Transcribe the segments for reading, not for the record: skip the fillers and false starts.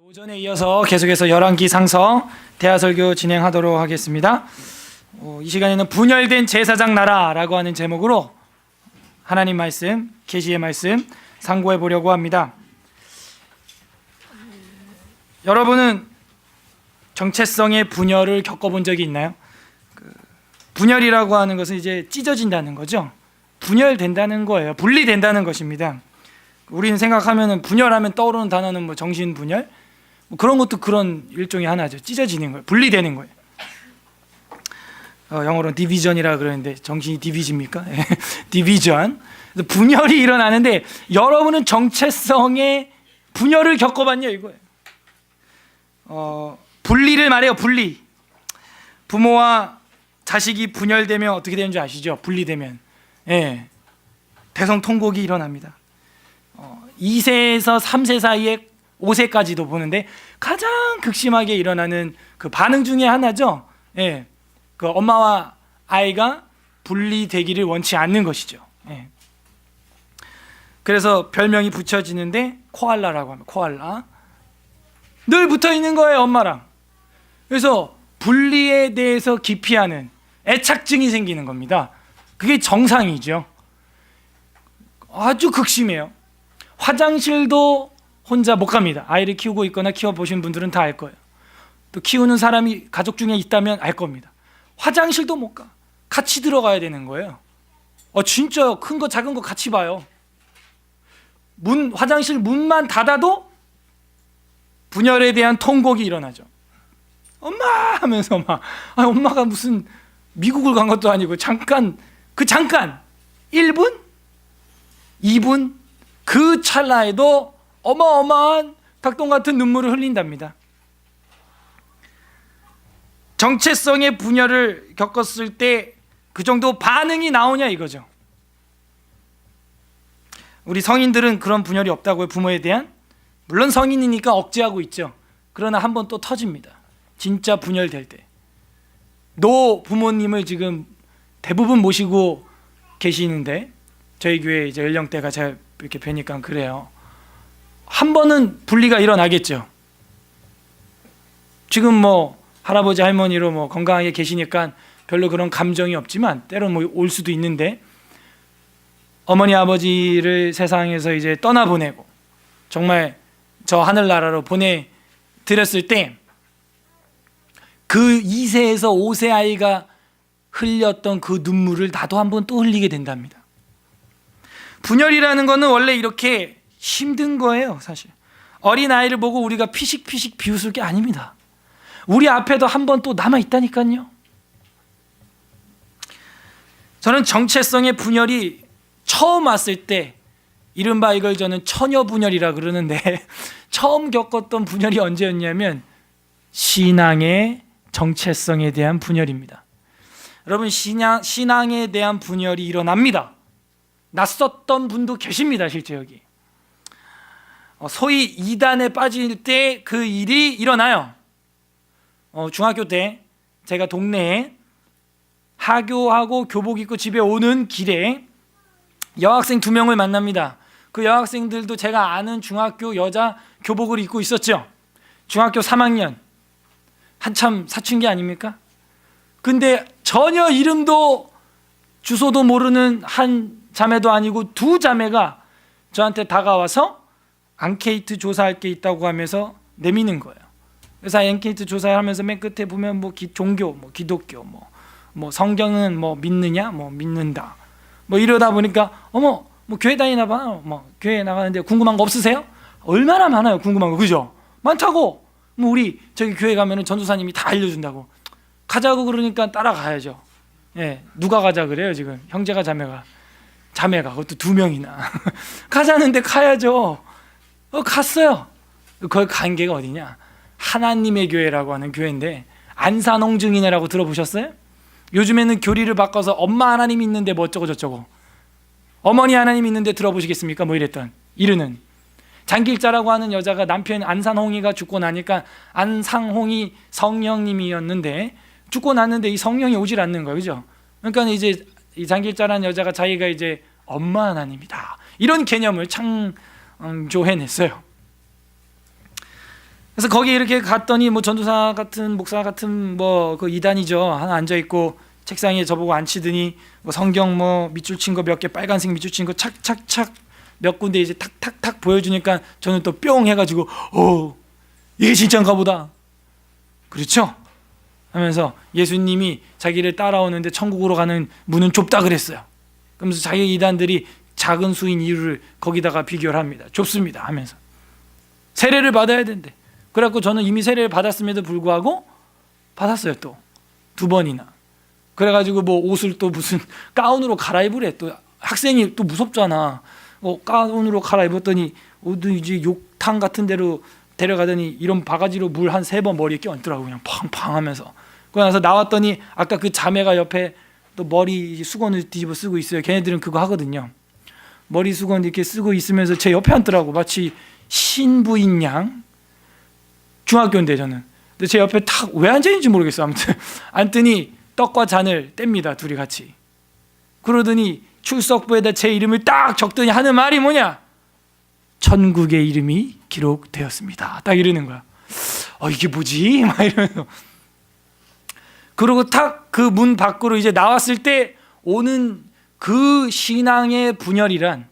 오전에 이어서 계속해서 열왕기상서 대화설교 진행하도록 하겠습니다. 이 시간에는 분열된 제사장 나라라고 하는 제목으로 하나님 말씀, 계시의 말씀 상고해 보려고 합니다. 여러분은 정체성의 분열을 겪어본 적이 있나요? 분열이라고 하는 것은 이제 찢어진다는 거죠. 분열된다는 거예요. 분리된다는 것입니다. 우리는 생각하면 분열하면 떠오르는 단어는 뭐 정신분열, 그런 것도 그런 일종의 하나죠. 찢어지는 거예요. 분리되는 거예요. 영어로는 디비전이라 그러는데 정신이 디비집니까? 디비전. 분열이 일어나는데 여러분은 정체성의 분열을 겪어봤냐 이거예요. 분리를 말해요. 분리. 부모와 자식이 분열되면 어떻게 되는 줄 아시죠? 분리되면 대성통곡이 일어납니다. 2세에서 3세 사이에 5세까지도 보는데 가장 극심하게 일어나는 그 반응 중에 하나죠. 그 엄마와 아이가 분리되기를 원치 않는 것이죠. 그래서 별명이 붙여지는데 코알라라고 합니다. 코알라. 늘 붙어 있는 거예요, 엄마랑. 그래서 분리에 대해서 기피하는 애착증이 생기는 겁니다. 그게 정상이죠. 아주 극심해요. 화장실도 혼자 못 갑니다. 아이를 키우고 있거나 키워보신 분들은 다 알 거예요. 또 키우는 사람이 가족 중에 있다면 알 겁니다. 화장실도 못 가. 같이 들어가야 되는 거예요. 진짜요. 큰 거 작은 거 같이 봐요. 화장실 문만 닫아도 분열에 대한 통곡이 일어나죠. 엄마 하면서 막 엄마가 무슨 미국을 간 것도 아니고 잠깐 1분? 2분? 그 찰나에도 어마어마한 닭똥 같은 눈물을 흘린답니다. 정체성의 분열을 겪었을 때 그 정도 반응이 나오냐 이거죠. 우리 성인들은 그런 분열이 없다고요. 부모에 대한. 물론 성인이니까 억제하고 있죠. 그러나 한번 또 터집니다. 진짜 분열될 때. 노 부모님을 지금 대부분 모시고 계시는데 저희 교회 이제 연령대가 제가 이렇게 뵈니까 그래요. 한 번은 분리가 일어나겠죠. 지금 뭐 할아버지 할머니로 뭐 건강하게 계시니까 별로 그런 감정이 없지만 때로 뭐 올 수도 있는데 어머니 아버지를 세상에서 이제 떠나보내고 정말 저 하늘나라로 보내드렸을 때 그 2세에서 5세 아이가 흘렸던 그 눈물을 나도 한번 또 흘리게 된답니다. 분열이라는 거는 원래 이렇게 힘든 거예요. 사실 어린아이를 보고 우리가 피식피식 비웃을 게 아닙니다. 우리 앞에도 한 번 또 남아있다니까요. 저는 정체성의 분열이 처음 왔을 때 이른바 이걸 저는 처녀분열이라 그러는데 처음 겪었던 분열이 언제였냐면 신앙의 정체성에 대한 분열입니다. 여러분 신앙에 대한 분열이 일어납니다. 낯섰던 분도 계십니다. 실제 여기 소위 이단에 빠질 때 그 일이 일어나요. 중학교 때 제가 동네에 하교하고 교복 입고 집에 오는 길에 여학생 2명을 만납니다. 그 여학생들도 제가 아는 중학교 여자 교복을 입고 있었죠. 중학교 3학년 한참 사춘기 아닙니까? 근데 전혀 이름도 주소도 모르는 한 자매도 아니고 2 자매가 저한테 다가와서 앙케이트 조사할 게 있다고 하면서 내미는 거예요. 그래서 앙케이트 조사하면서 맨 끝에 보면 뭐 종교, 뭐 기독교, 뭐 성경은 뭐 믿느냐, 뭐 믿는다, 뭐 이러다 보니까 어머 뭐 교회 다니나 봐, 뭐 교회 나가는데 궁금한 거 없으세요? 얼마나 많아요 궁금한 거, 그죠? 많다고. 뭐 우리 저기 교회 가면은 전도사님이 다 알려준다고. 가자고 그러니까 따라가야죠. 누가 가자 그래요 지금? 형제가 자매가 그것도 2명이나 가자는데 가야죠. 갔어요. 거기 간 게가 어디냐? 하나님의 교회라고 하는 교회인데 안산홍증이네라고 들어보셨어요? 요즘에는 교리를 바꿔서 엄마 하나님 있는데 뭐 어쩌고 저쩌고, 어머니 하나님 있는데 들어보시겠습니까? 뭐 이르는 장길자라고 하는 여자가 남편 안산홍이가 죽고 나니까 안상홍이 성령님이었는데 죽고 났는데 이 성령이 오질 않는 거예요, 그죠? 그러니까 이제 이 장길자라는 여자가 자기가 이제 엄마 하나님이다 이런 개념을 창조해냈어요. 그래서 거기 이렇게 갔더니 뭐 전도사 같은 목사 같은 뭐 그 이단이죠. 하나 앉아 있고 책상에 저보고 앉히더니 뭐 성경 뭐 밑줄 친 거 몇 개 빨간색 밑줄 친 거 착착착 몇 군데 이제 탁탁탁 보여주니까 저는 또 뿅 해가지고 이게 진짜인가 보다. 그렇죠? 하면서 예수님이 자기를 따라오는데 천국으로 가는 문은 좁다 그랬어요. 그러면서 자기 이단들이 작은 수인 이유를 거기다가 비교를 합니다. 좁습니다 하면서 세례를 받아야 된대. 그래갖고 저는 이미 세례를 받았음에도 불구하고 받았어요. 또 2번이나. 그래가지고 뭐 옷을 또 무슨 가운으로 갈아입으래. 또 학생이 또 무섭잖아. 가운으로 갈아입었더니 이제 욕탕 같은 데로 데려가더니 이런 바가지로 물 한 3번 머리에 껴안더라고. 그냥 팡팡 하면서. 그러고 나서 나왔더니 아까 그 자매가 옆에 또 머리 수건을 뒤집어 쓰고 있어요. 걔네들은 그거 하거든요. 머리 수건 이렇게 쓰고 있으면서 제 옆에 앉더라고. 마치 신부인 양. 중학교인데 저는. 근데 제 옆에 탁 왜 앉아있는지 모르겠어. 아무튼 앉더니 떡과 잔을 뗍니다. 둘이 같이. 그러더니 출석부에다 제 이름을 딱 적더니 하는 말이 뭐냐? 천국의 이름이 기록되었습니다. 딱 이러는 거야. 이게 뭐지? 막 이러면서. 그리고 탁 그 문 밖으로 이제 나왔을 때 오는 그 신앙의 분열이란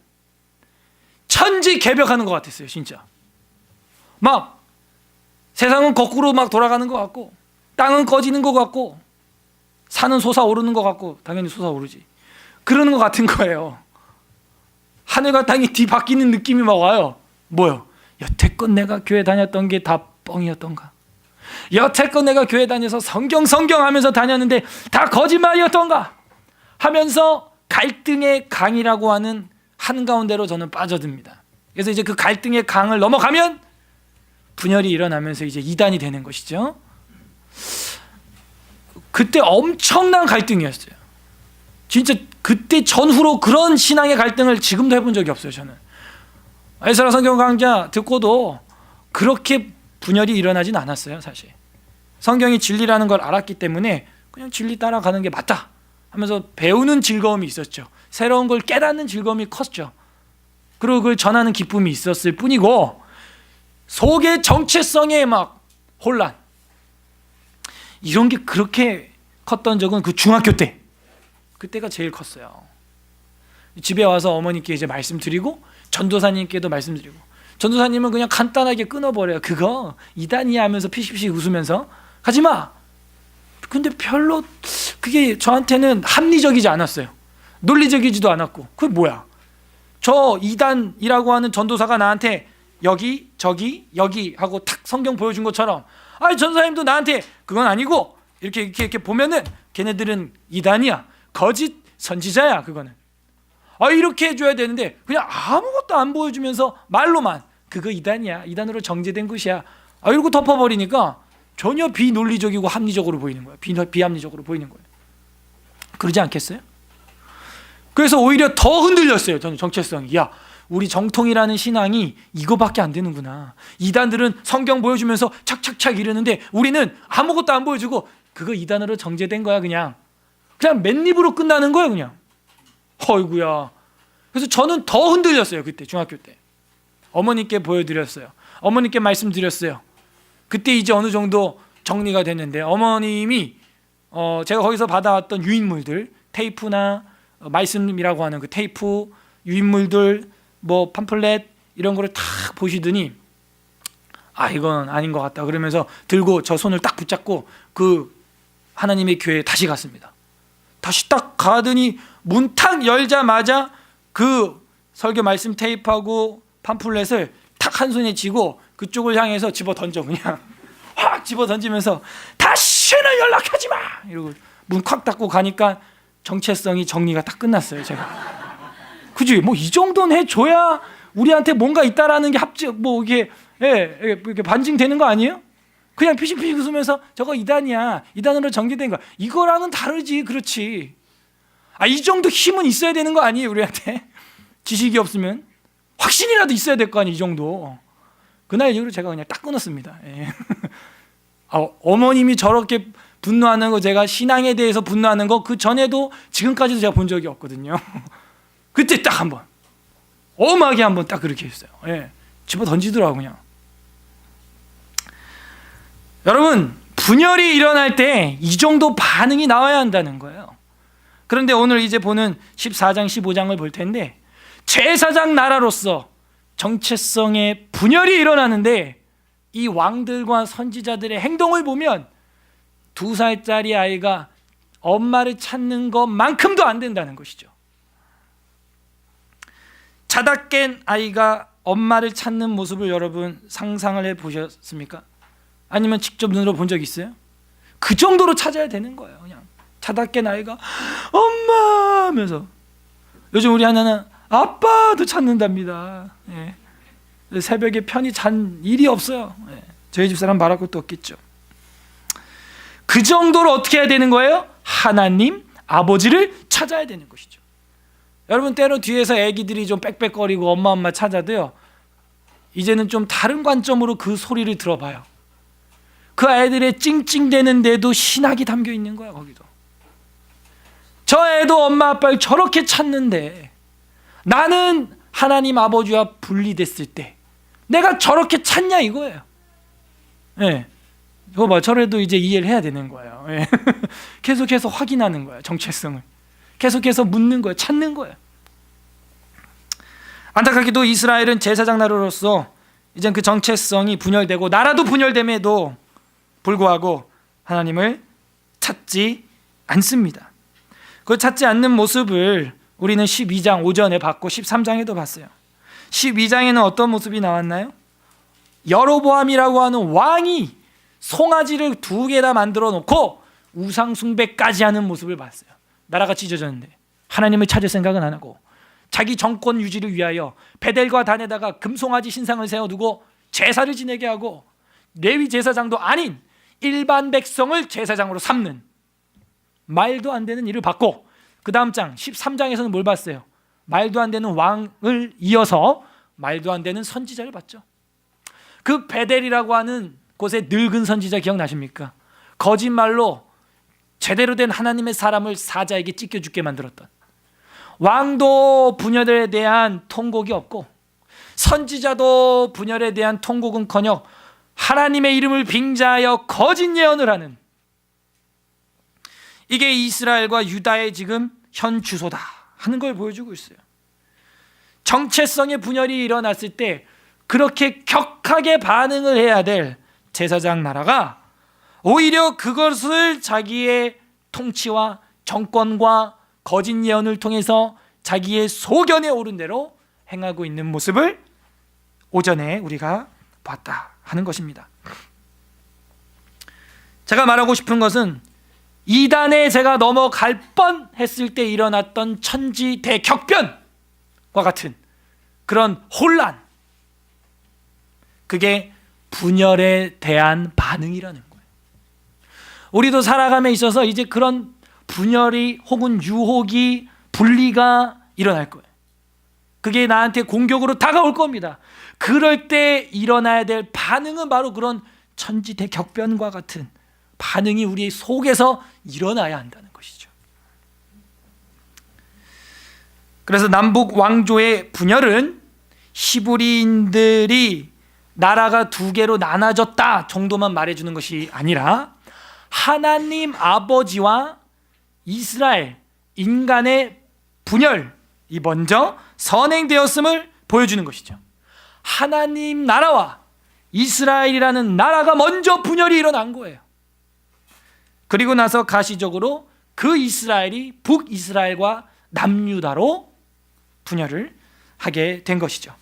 천지개벽하는 것 같았어요. 진짜. 막 세상은 거꾸로 막 돌아가는 것 같고 땅은 꺼지는 것 같고 산은 솟아오르는 것 같고 당연히 솟아오르지. 그러는 것 같은 거예요. 하늘과 땅이 뒤바뀌는 느낌이 막 와요. 뭐요? 여태껏 내가 교회 다녔던 게 다 뻥이었던가? 여태껏 내가 교회 다녀서 성경 하면서 다녔는데 다 거짓말이었던가? 하면서 갈등의 강이라고 하는 한가운데로 저는 빠져듭니다. 그래서 이제 그 갈등의 강을 넘어가면 분열이 일어나면서 이제 이단이 되는 것이죠. 그때 엄청난 갈등이었어요. 진짜 그때 전후로 그런 신앙의 갈등을 지금도 해본 적이 없어요. 저는 에스라 성경 강좌 듣고도 그렇게 분열이 일어나진 않았어요. 사실 성경이 진리라는 걸 알았기 때문에 그냥 진리 따라가는 게 맞다 하면서 배우는 즐거움이 있었죠. 새로운 걸 깨닫는 즐거움이 컸죠. 그리고 그걸 전하는 기쁨이 있었을 뿐이고 속의 정체성의 막 혼란 이런 게 그렇게 컸던 적은 그 중학교 때 그때가 제일 컸어요. 집에 와서 어머니께 이제 말씀드리고 전도사님께도 말씀드리고 전도사님은 그냥 간단하게 끊어버려요. 그거 이단이야 하면서 피식피식 웃으면서 가지마. 근데 별로 그게 저한테는 합리적이지 않았어요. 논리적이지도 않았고 그게 뭐야? 저 이단이라고 하는 전도사가 나한테 여기 저기 여기 하고 탁 성경 보여준 것처럼 전도사님도 나한테 그건 아니고 이렇게 보면은 걔네들은 이단이야 거짓 선지자야 그거는 이렇게 해줘야 되는데 그냥 아무것도 안 보여주면서 말로만 그거 이단이야 이단으로 정죄된 것이야 이러고 덮어버리니까 전혀 비논리적이고 합리적으로 보이는 거예요. 비합리적으로 보이는 거예요. 그러지 않겠어요? 그래서 오히려 더 흔들렸어요. 저는 정체성이. 우리 정통이라는 신앙이 이거밖에 안 되는구나. 이단들은 성경 보여주면서 착착착 이러는데 우리는 아무것도 안 보여주고 그거 이단으로 정죄된 거야. 그냥 맨입으로 끝나는 거예요. 그냥 어이구야. 그래서 저는 더 흔들렸어요. 그때 중학교 때 어머니께 보여드렸어요. 어머니께 말씀드렸어요. 그때 이제 어느 정도 정리가 됐는데 어머님이 제가 거기서 받아왔던 유인물들 테이프나 말씀이라고 하는 그 테이프 유인물들 뭐 팜플렛 이런 거를 탁 보시더니 이건 아닌 것 같다 그러면서 들고 저 손을 딱 붙잡고 그 하나님의 교회에 다시 갔습니다. 다시 딱 가더니 문 탁 열자마자 그 설교 말씀 테이프하고 팜플렛을 탁 한 손에 쥐고 그쪽을 향해서 집어 던져 그냥 확 집어 던지면서 다시는 연락하지 마 이러고 문 콱 닫고 가니까 정체성이 정리가 딱 끝났어요. 제가 그지 뭐 이 정도는 해줘야 우리한테 뭔가 있다라는 게 이게 이렇게 반증되는 거 아니에요? 그냥 피식피식 웃으면서 저거 이단이야 이단으로 정죄된 거 이거랑은 다르지. 그렇지. 이 정도 힘은 있어야 되는 거 아니에요? 우리한테 지식이 없으면 확신이라도 있어야 될 거 아니에요? 이 정도. 그날 이후로 제가 그냥 딱 끊었습니다. 어머님이 저렇게 분노하는 거 제가 신앙에 대해서 분노하는 거 그 전에도 지금까지도 제가 본 적이 없거든요. 그때 딱 한번 엄하게 한번 딱 그렇게 했어요. 집어 던지더라고 그냥. 여러분, 분열이 일어날 때 이 정도 반응이 나와야 한다는 거예요. 그런데 오늘 이제 보는 14장 15장을 볼 텐데, 제사장 나라로서 정체성의 분열이 일어나는데 이 왕들과 선지자들의 행동을 보면 2살짜리 아이가 엄마를 찾는 것만큼도 안 된다는 것이죠. 자다 깬 아이가 엄마를 찾는 모습을 여러분 상상을 해보셨습니까? 아니면 직접 눈으로 본 적 있어요? 그 정도로 찾아야 되는 거예요. 그냥 자다 깬 아이가 엄마 하면서. 요즘 우리 하나는 아빠도 찾는답니다. 예. 새벽에 편히 잔 일이 없어요. 예. 저희 집사람 말할 것도 없겠죠. 그 정도로 어떻게 해야 되는 거예요? 하나님 아버지를 찾아야 되는 것이죠. 여러분, 때로 뒤에서 애기들이 좀 빽빽거리고 엄마 찾아도요, 이제는 좀 다른 관점으로 그 소리를 들어봐요. 그 아이들의 찡찡대는데도 신학이 담겨 있는 거야. 거기도 저 애도 엄마 아빠를 저렇게 찾는데 나는 하나님 아버지와 분리됐을 때 내가 저렇게 찾냐 이거예요. 예. 이거 봐, 저래도 이제 이해를 해야 되는 거예요. 예. 계속해서 확인하는 거예요. 정체성을 계속해서 묻는 거예요. 찾는 거예요. 안타깝게도 이스라엘은 제사장 나라로서 이젠 그 정체성이 분열되고 나라도 분열됨에도 불구하고 하나님을 찾지 않습니다. 그 찾지 않는 모습을 우리는 12장 오전에 봤고 13장에도 봤어요. 12장에는 어떤 모습이 나왔나요? 여로보암이라고 하는 왕이 송아지를 2개나 만들어 놓고 우상 숭배까지 하는 모습을 봤어요. 나라가 찢어졌는데 하나님을 찾을 생각은 안 하고 자기 정권 유지를 위하여 베델과 단에다가 금송아지 신상을 세워두고 제사를 지내게 하고 레위 제사장도 아닌 일반 백성을 제사장으로 삼는 말도 안 되는 일을 봤고, 그 다음 장 13장에서는 뭘 봤어요? 말도 안 되는 왕을 이어서 말도 안 되는 선지자를 봤죠. 그 베델이라고 하는 곳에 늙은 선지자 기억나십니까? 거짓말로 제대로 된 하나님의 사람을 사자에게 찢겨 죽게 만들었던, 왕도 분열에 대한 통곡이 없고 선지자도 분열에 대한 통곡은커녕 하나님의 이름을 빙자하여 거짓 예언을 하는, 이게 이스라엘과 유다의 지금 현 주소다 하는 걸 보여주고 있어요. 정체성의 분열이 일어났을 때 그렇게 격하게 반응을 해야 될 제사장 나라가 오히려 그것을 자기의 통치와 정권과 거짓 예언을 통해서 자기의 소견에 오른 대로 행하고 있는 모습을 오전에 우리가 봤다 하는 것입니다. 제가 말하고 싶은 것은 이단에 제가 넘어갈 뻔했을 때 일어났던 천지 대격변과 같은 그런 혼란, 그게 분열에 대한 반응이라는 거예요. 우리도 살아감에 있어서 이제 그런 분열이 혹은 유혹이, 분리가 일어날 거예요. 그게 나한테 공격으로 다가올 겁니다. 그럴 때 일어나야 될 반응은 바로 그런 천지대격변과 같은 반응이 우리 속에서 일어나야 한다는 것이죠. 그래서 남북 왕조의 분열은 히브리인들이 나라가 2개로 나눠졌다 정도만 말해주는 것이 아니라 하나님 아버지와 이스라엘 인간의 분열이 먼저 선행되었음을 보여주는 것이죠. 하나님 나라와 이스라엘이라는 나라가 먼저 분열이 일어난 거예요. 그리고 나서 가시적으로 그 이스라엘이 북이스라엘과 남유다로 분열을 하게 된 것이죠.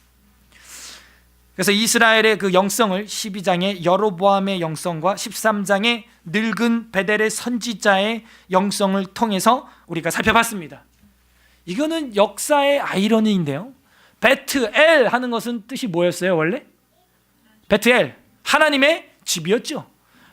그래서 이스라엘의 그 영성을 12장의 여로보암의 영성과 13장의 늙은 베델의 선지자의 영성을 통해서 우리가 살펴봤습니다. 이거는 역사의 아이러니인데요. 베트엘 하는 것은 뜻이 뭐였어요 원래? 베트엘, 하나님의 집이었죠.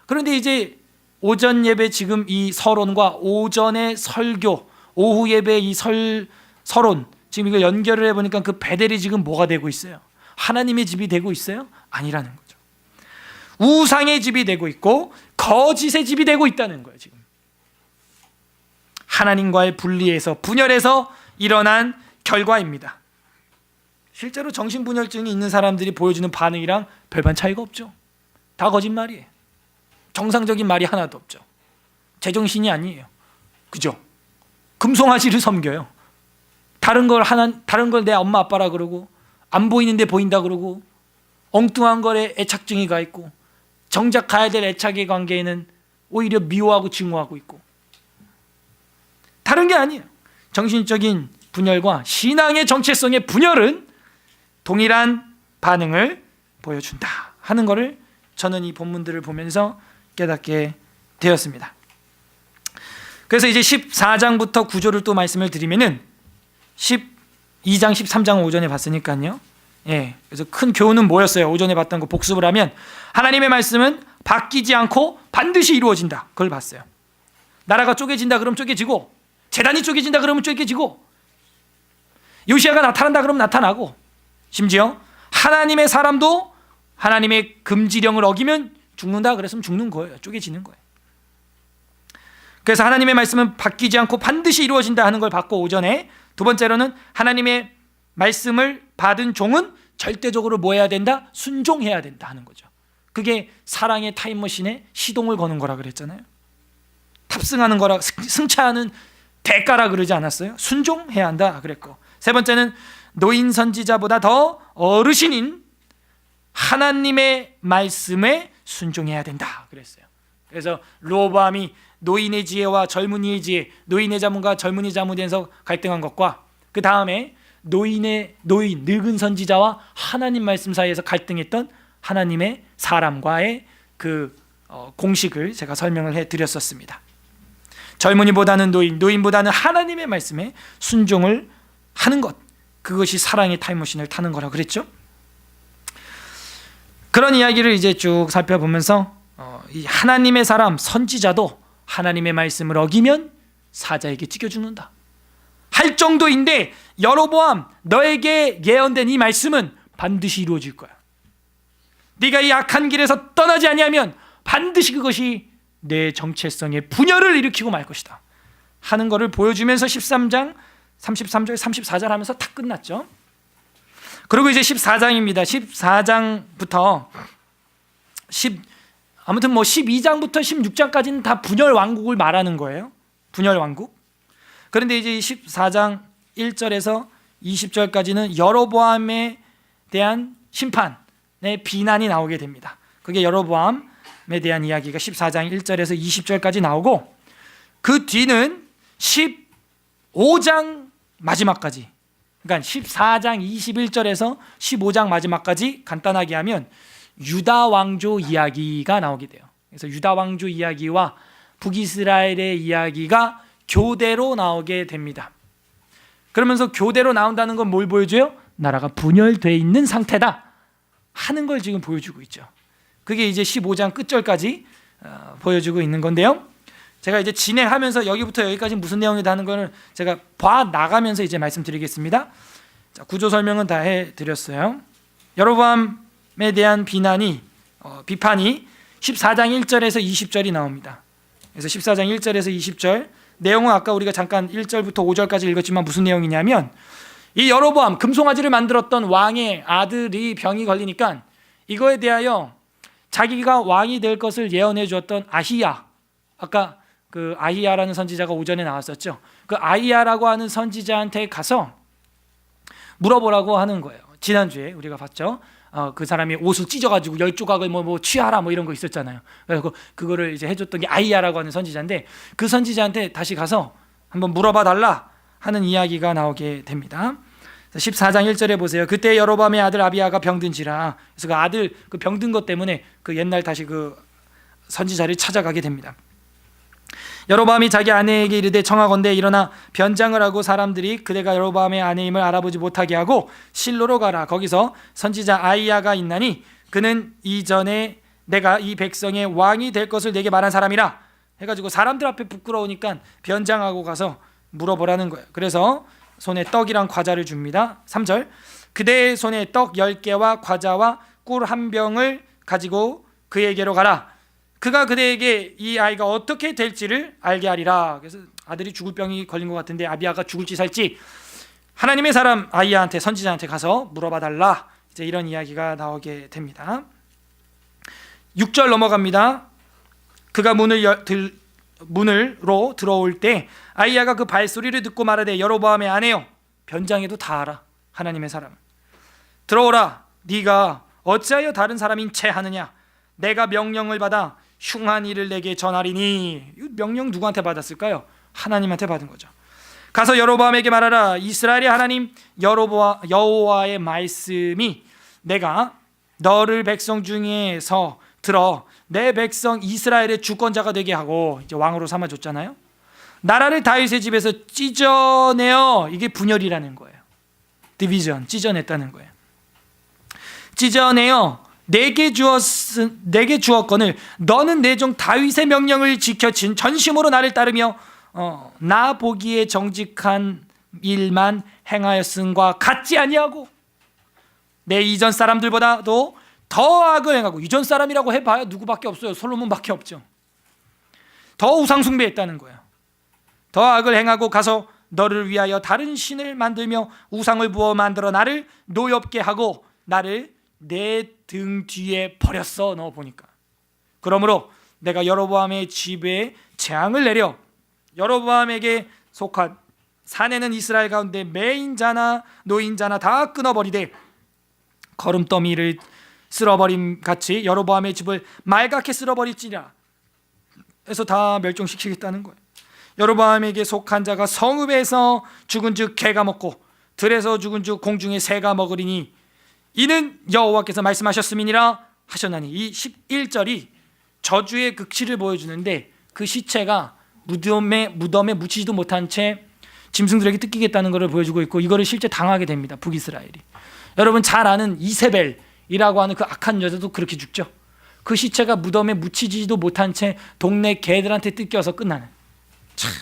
그런데 이제 오전 예배 지금 이 서론과 오전의 설교, 오후 예배 이 서론, 지금 이거 연결을 해보니까 그 베델이 지금 뭐가 되고 있어요? 하나님의 집이 되고 있어요? 아니라는 거죠. 우상의 집이 되고 있고 거짓의 집이 되고 있다는 거예요. 지금 하나님과의 분리에서, 분열에서 일어난 결과입니다. 실제로 정신분열증이 있는 사람들이 보여주는 반응이랑 별반 차이가 없죠. 다 거짓말이에요. 정상적인 말이 하나도 없죠. 제정신이 아니에요. 그죠? 금송아지를 섬겨요. 다른 걸 내 엄마 아빠라 그러고, 안 보이는데 보인다 그러고, 엉뚱한 거에 애착증이 가 있고, 정작 가야 될 애착의 관계에는 오히려 미워하고 증오하고 있고, 다른 게 아니에요. 정신적인 분열과 신앙의 정체성의 분열은 동일한 반응을 보여준다 하는 것을 저는 이 본문들을 보면서 깨닫게 되었습니다. 그래서 이제 14장부터 구조를 또 말씀을 드리면은 12장, 13장은 오전에 봤으니까요. 그래서 큰 교훈은 뭐였어요? 오전에 봤던 거 복습을 하면 하나님의 말씀은 바뀌지 않고 반드시 이루어진다. 그걸 봤어요. 나라가 쪼개진다 그러면 쪼개지고, 재단이 쪼개진다 그러면 쪼개지고, 요시아가 나타난다 그러면 나타나고, 심지어 하나님의 사람도 하나님의 금지령을 어기면 죽는다 그랬으면 죽는 거예요. 쪼개지는 거예요. 그래서 하나님의 말씀은 바뀌지 않고 반드시 이루어진다 하는 걸 봤고, 오전에 두 번째로는 하나님의 말씀을 받은 종은 절대적으로 뭐 해야 된다? 순종해야 된다 하는 거죠. 그게 사랑의 타임머신에 시동을 거는 거라 그랬잖아요. 탑승하는 거라, 승차하는 대가라 그러지 않았어요? 순종해야 한다 그랬고, 세 번째는 노인 선지자보다 더 어르신인 하나님의 말씀에 순종해야 된다 그랬어요. 그래서 르호보암이 노인의 지혜와 젊은이의 지혜, 노인의 자문과 젊은이 자문에서 갈등한 것과, 그 다음에 늙은 선지자와 하나님 말씀 사이에서 갈등했던 하나님의 사람과의 그 공식을 제가 설명을 해드렸었습니다. 젊은이보다는 노인보다는 하나님의 말씀에 순종을 하는 것, 그것이 사랑의 타임머신을 타는 거라고 그랬죠. 그런 이야기를 이제 쭉 살펴보면서 이 하나님의 사람 선지자도 하나님의 말씀을 어기면 사자에게 찢겨 죽는다 할 정도인데, 여로보암 너에게 예언된 이 말씀은 반드시 이루어질 거야. 네가 이 악한 길에서 떠나지 아니하면 반드시 그것이 내 정체성의 분열을 일으키고 말 것이다 하는 것을 보여주면서 13장 33절 34절 하면서 다 끝났죠. 그리고 이제 14장입니다. 14장부터 아무튼 뭐 12장부터 16장까지는 다 분열 왕국을 말하는 거예요. 분열 왕국. 그런데 이제 14장 1절에서 20절까지는 여로보암에 대한 심판의 비난이 나오게 됩니다. 그게 여로보암에 대한 이야기가 14장 1절에서 20절까지 나오고, 그 뒤는 15장 마지막까지, 그러니까 14장 21절에서 15장 마지막까지 간단하게 하면 유다 왕조 이야기가 나오게 돼요. 그래서 유다 왕조 이야기와 북이스라엘의 이야기가 교대로 나오게 됩니다. 그러면서 교대로 나온다는 건 뭘 보여줘요? 나라가 분열되어 있는 상태다 하는 걸 지금 보여주고 있죠. 그게 이제 15장 끝절까지 보여주고 있는 건데요. 제가 이제 진행하면서 여기부터 여기까지 무슨 내용이다 하는 거를 제가 봐 나가면서 이제 말씀드리겠습니다. 자, 구조 설명은 다 해드렸어요. 여로보암에 대한 비판이 14장 1절에서 20절이 나옵니다. 그래서 14장 1절에서 20절 내용은 아까 우리가 잠깐 1절부터 5절까지 읽었지만 무슨 내용이냐면, 이 여로보암 금송아지를 만들었던 왕의 아들이 병이 걸리니까 이거에 대하여 자기가 왕이 될 것을 예언해 주었던 아히야, 아까 그 아히야라는 선지자가 오전에 나왔었죠. 그 아히야라고 하는 선지자한테 가서 물어보라고 하는 거예요. 지난주에 우리가 봤죠. 그 사람이 옷을 찢어가지고 10조각을 뭐 취하라 뭐 이런 거 있었잖아요. 그래서 그거를 이제 해줬던 게 아히야라고 하는 선지자인데, 그 선지자한테 다시 가서 한번 물어봐 달라 하는 이야기가 나오게 됩니다. 14장 1절에 보세요. 그때 여로보암의 아들 아비야가 병든지라. 그래서 그 아들 그 병든 것 때문에 그 옛날 다시 그 선지자를 찾아가게 됩니다. 여로보암이 자기 아내에게 이르되 청하건대 일어나 변장을 하고 사람들이 그대가 여로보암의 아내임을 알아보지 못하게 하고 실로로 가라. 거기서 선지자 아히야가 있나니 그는 이전에 내가 이 백성의 왕이 될 것을 내게 말한 사람이라 해가지고 사람들 앞에 부끄러우니까 변장하고 가서 물어보라는 거예요. 그래서 손에 떡이랑 과자를 줍니다. 3절 그대의 손에 떡 10개와 과자와 꿀 한 병을 가지고 그에게로 가라. 그가 그대에게 이 아이가 어떻게 될지를 알게 하리라. 그래서 아들이 죽을 병이 걸린 것 같은데 아비야가 죽을지 살지 하나님의 사람 아히야한테 선지자한테 가서 물어봐 달라. 이제 이런 이야기가 나오게 됩니다. 6절 넘어갑니다. 그가 문으로 들어올 때 아히야가 그 발소리를 듣고 말하되 여로보암의 아내여, 변장해도 다 알아 하나님의 사람, 들어오라. 네가 어찌하여 다른 사람인 채 하느냐? 내가 명령을 받아 흉한 일을 내게 전하리니. 이 명령 누구한테 받았을까요? 하나님한테 받은 거죠. 가서 여로보암에게 말하라. 이스라엘의 하나님 여호와의 말씀이 내가 너를 백성 중에서 들어 내 백성 이스라엘의 주권자가 되게 하고, 이제 왕으로 삼아줬잖아요. 나라를 다윗의 집에서 찢어내어, 이게 분열이라는 거예요. 디비전, 찢어냈다는 거예요. 찢어내어 내게 주었거늘 너는 내 종 다윗의 명령을 지켜 전심으로 나를 따르며 나 보기에 정직한 일만 행하였음과 같지 아니하고 내 이전 사람들보다도 더 악을 행하고, 이전 사람이라고 해봐야 누구밖에 없어요. 솔로몬밖에 없죠. 더 우상 숭배했다는 거예요. 더 악을 행하고 가서 너를 위하여 다른 신을 만들며 우상을 부어 만들어 나를 노엽게 하고 나를 내 등 뒤에 버렸어. 너 보니까. 그러므로 내가 여로보암의 집에 재앙을 내려 여로보암에게 속한 사내는 이스라엘 가운데 매인자나 노인자나 다 끊어버리되 거름더미를 쓸어버림 같이 여로보암의 집을 말갛게 쓸어버릴지라. 해서 다 멸종시키겠다는 거예요. 여로보암에게 속한 자가 성읍에서 죽은즉 개가 먹고 들에서 죽은즉 공중의 새가 먹으리니 이는 여호와께서 말씀하셨음이니라 하셨나니. 이 11절이 저주의 극치를 보여주는데, 그 시체가 무덤에 묻히지도 못한 채 짐승들에게 뜯기겠다는 것을 보여주고 있고, 이거를 실제 당하게 됩니다. 북이스라엘이. 여러분 잘 아는 이세벨이라고 하는 그 악한 여자도 그렇게 죽죠. 그 시체가 무덤에 묻히지도 못한 채 동네 개들한테 뜯겨서 끝나는, 참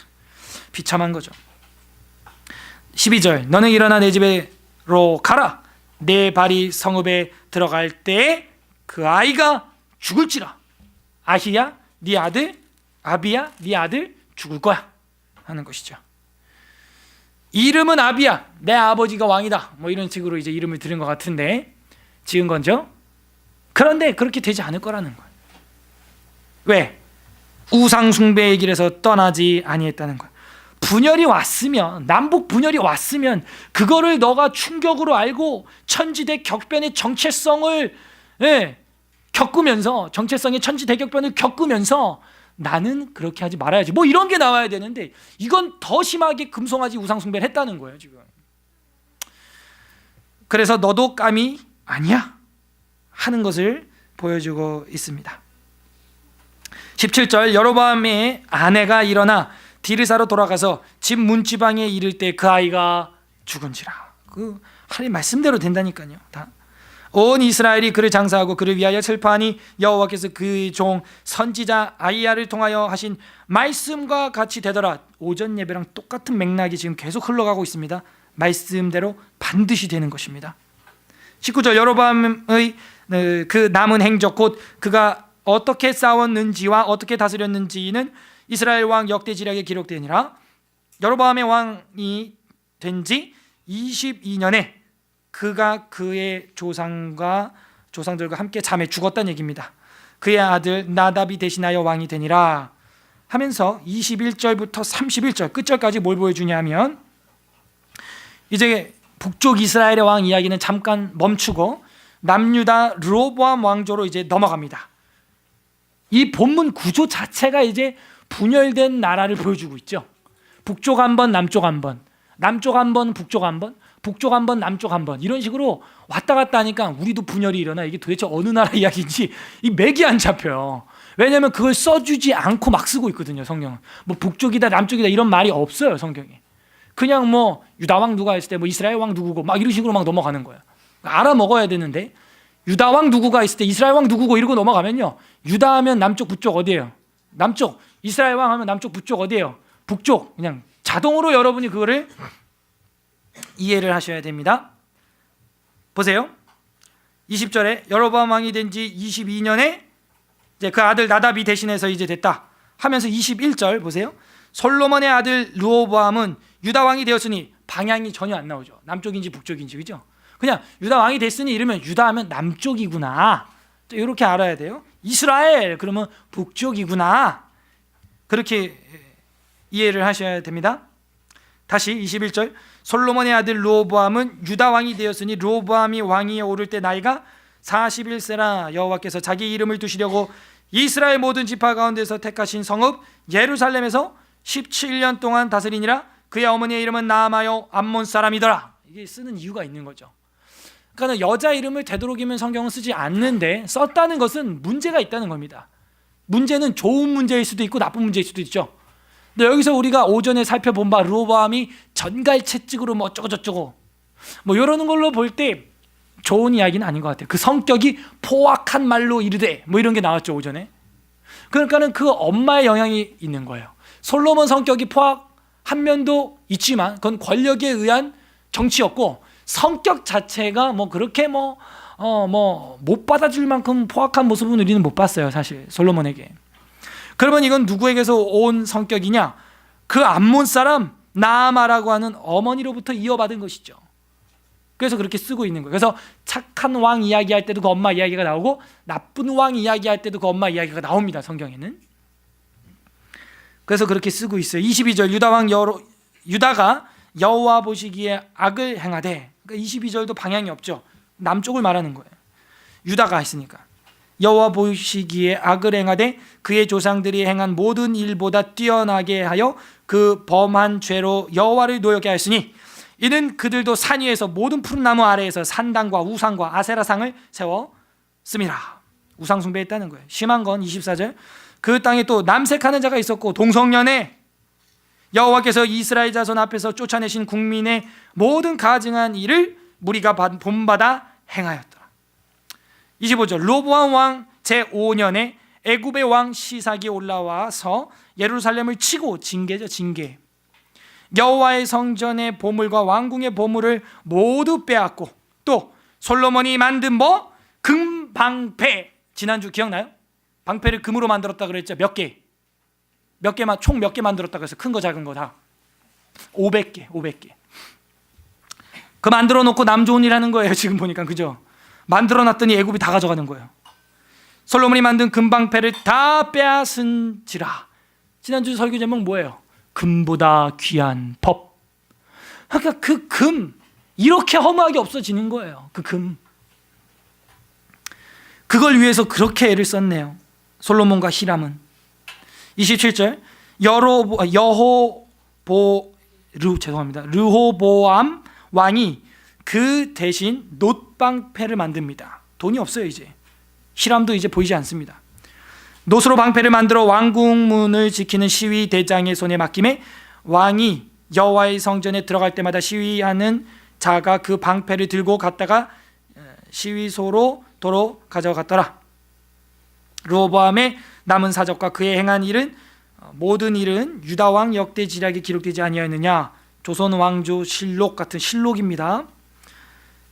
비참한 거죠. 12절 너는 일어나 내 집으로 가라. 내 발이 성읍에 들어갈 때 그 아이가 죽을지라. 아히야 네 아들, 아비야 네 아들 죽을 거야 하는 것이죠. 이름은 아비야, 내 아버지가 왕이다, 뭐 이런 식으로 이제 이름을 들은 것 같은데 지은 건죠. 그런데 그렇게 되지 않을 거라는 거예요. 왜? 우상 숭배의 길에서 떠나지 아니했다는 거예요. 분열이 왔으면, 남북 분열이 왔으면 그거를 너가 충격으로 알고 천지대 격변의 정체성을 겪으면서, 정체성의 천지대격변을 겪으면서 나는 그렇게 하지 말아야지, 뭐 이런 게 나와야 되는데, 이건 더 심하게 금송아지 우상 숭배를 했다는 거예요 지금. 그래서 너도 감히 아니야 하는 것을 보여주고 있습니다. 17절 여로보암의 아내가 일어나 디르사로 돌아가서 집 문지방에 이를 때 그 아이가 죽은지라. 그 하나님 말씀대로 된다니까요. 다. 온 이스라엘이 그를 장사하고 그를 위하여 슬퍼하니 여호와께서 그 종 선지자 아히야를 통하여 하신 말씀과 같이 되더라. 오전 예배랑 똑같은 맥락이 지금 계속 흘러가고 있습니다. 말씀대로 반드시 되는 것입니다. 19절 여로보암의 그 남은 행적 곧 그가 어떻게 싸웠는지와 어떻게 다스렸는지는 이스라엘 왕 역대지략에 기록되니라. 여로보암의 왕이 된 지 22년에 그가 그의 조상들과 함께 잠에 죽었다는 얘기입니다. 그의 아들 나답이 대신하여 왕이 되니라 하면서 21절부터 31절 끝절까지 뭘 보여주냐면, 이제 북쪽 이스라엘의 왕 이야기는 잠깐 멈추고 남유다 르호보암 왕조로 이제 넘어갑니다. 이 본문 구조 자체가 이제 분열된 나라를 보여주고 있죠. 북쪽 한 번, 남쪽 한 번, 남쪽 한 번, 북쪽 한 번, 북쪽 한 번, 남쪽 한 번, 이런 식으로 왔다 갔다 하니까 우리도 분열이 일어나. 이게 도대체 어느 나라 이야기인지 이 맥이 안 잡혀요. 왜냐하면 그걸 써주지 않고 막 쓰고 있거든요. 성경은 뭐 북쪽이다 남쪽이다 이런 말이 없어요. 성경에 그냥 뭐 유다 왕 누가 있을 때 뭐 이스라엘 왕 누구고 막 이런 식으로 막 넘어가는 거예요. 알아 먹어야 되는데, 유다 왕 누구가 있을 때 이스라엘 왕 누구고 이러고 넘어가면요, 유다 하면 남쪽 북쪽 어디예요? 남쪽. 이스라엘 왕 하면 남쪽 북쪽 어디예요? 북쪽. 그냥 자동으로 여러분이 그거를 이해를 하셔야 됩니다. 보세요. 20절에 여로보암 왕이 된 지 22년에 이제 그 아들 나답이 대신해서 이제 됐다 하면서 21절 보세요. 솔로몬의 아들 르호보암은 유다 왕이 되었으니, 방향이 전혀 안 나오죠. 남쪽인지 북쪽인지, 그죠? 그냥 유다 왕이 됐으니 이러면 유다 하면 남쪽이구나, 이렇게 알아야 돼요. 이스라엘 그러면 북쪽이구나. 그렇게 이해를 하셔야 됩니다. 다시 21절, 솔로몬의 아들 르호보암은 유다 왕이 되었으니 르호보암이 왕위에 오를 때 나이가 41세라 여호와께서 자기 이름을 두시려고 이스라엘 모든 지파 가운데서 택하신 성읍 예루살렘에서 17년 동안 다스리니라. 그의 어머니의 이름은 나아마요 암몬 사람이더라. 이게 쓰는 이유가 있는 거죠. 그러니까 여자 이름을 되도록이면 성경은 쓰지 않는데 썼다는 것은 문제가 있다는 겁니다. 문제는 좋은 문제일 수도 있고 나쁜 문제일 수도 있죠. 근데 여기서 우리가 오전에 살펴본 바 르호보암이 전갈채찍으로 뭐 어쩌고저쩌고 뭐 이러는 걸로 볼 때 좋은 이야기는 아닌 것 같아요. 그 성격이 포악한 말로 이르되 뭐 이런 게 나왔죠, 오전에. 그러니까는 그 엄마의 영향이 있는 거예요. 솔로몬 성격이 포악한 면도 있지만 그건 권력에 의한 정치였고 성격 자체가 뭐 그렇게 못 받아줄 만큼 포악한 모습은 우리는 못 봤어요, 사실 솔로몬에게. 그러면 이건 누구에게서 온 성격이냐? 그 암몬 사람 나아마라고 하는 어머니로부터 이어받은 것이죠. 그래서 그렇게 쓰고 있는 거예요. 그래서 착한 왕 이야기할 때도 그 엄마 이야기가 나오고 나쁜 왕 이야기할 때도 그 엄마 이야기가 나옵니다, 성경에는. 그래서 그렇게 쓰고 있어요. 22절, 유다가 여호와 보시기에 악을 행하되, 그러니까 22절도 방향이 없죠. 남쪽을 말하는 거예요. 유다가 했으니까. 여호와 보시기에 악을 행하되 그의 조상들이 행한 모든 일보다 뛰어나게 하여 그 범한 죄로 여호와를 노엽게 하였으니 이는 그들도 산 위에서 모든 푸른 나무 아래에서 산당과 우상과 아세라상을 세웠음이라. 우상 숭배했다는 거예요. 심한 건 24절, 그 땅에 또 남색하는 자가 있었고 동성년에 여호와께서 이스라엘 자손 앞에서 쫓아내신 국민의 모든 가증한 일을 무리가 본받아 행하였더라. 25절, 르호보암 왕 제5년에 애굽의 왕 시삭이 올라와서 예루살렘을 치고, 징계죠, 징계. 여호와의 성전의 보물과 왕궁의 보물을 모두 빼앗고, 또 솔로몬이 만든 금방패, 지난주 기억나요? 방패를 금으로 만들었다 그랬죠. 몇 개? 총 몇 개 만들었다 그래서 큰 거 작은 거 다 500개. 그 만들어 놓고 남 좋은 일 하는 거예요, 지금 보니까. 그죠? 만들어 놨더니 애굽이 다 가져가는 거예요. 솔로몬이 만든 금방패를 다 빼앗은지라. 지난주 설교 제목 뭐예요? 금보다 귀한 법. 그러니까 그 금, 이렇게 허무하게 없어지는 거예요. 그 금. 그걸 위해서 그렇게 애를 썼네요, 솔로몬과 히람은. 27절, 르호보암 왕이 그 대신 놋방패를 만듭니다. 돈이 없어요, 이제. 히람도 이제 보이지 않습니다. 놋으로 방패를 만들어 왕궁문을 지키는 시위 대장의 손에 맡김에 왕이 여호와의 성전에 들어갈 때마다 시위하는 자가 그 방패를 들고 갔다가 시위소로 도로 가져갔더라. 르호보암의 남은 사적과 그의 행한 일은 모든 일은 유다 왕 역대 지략에 기록되지 아니하였느냐. 조선 왕조 실록 같은 실록입니다.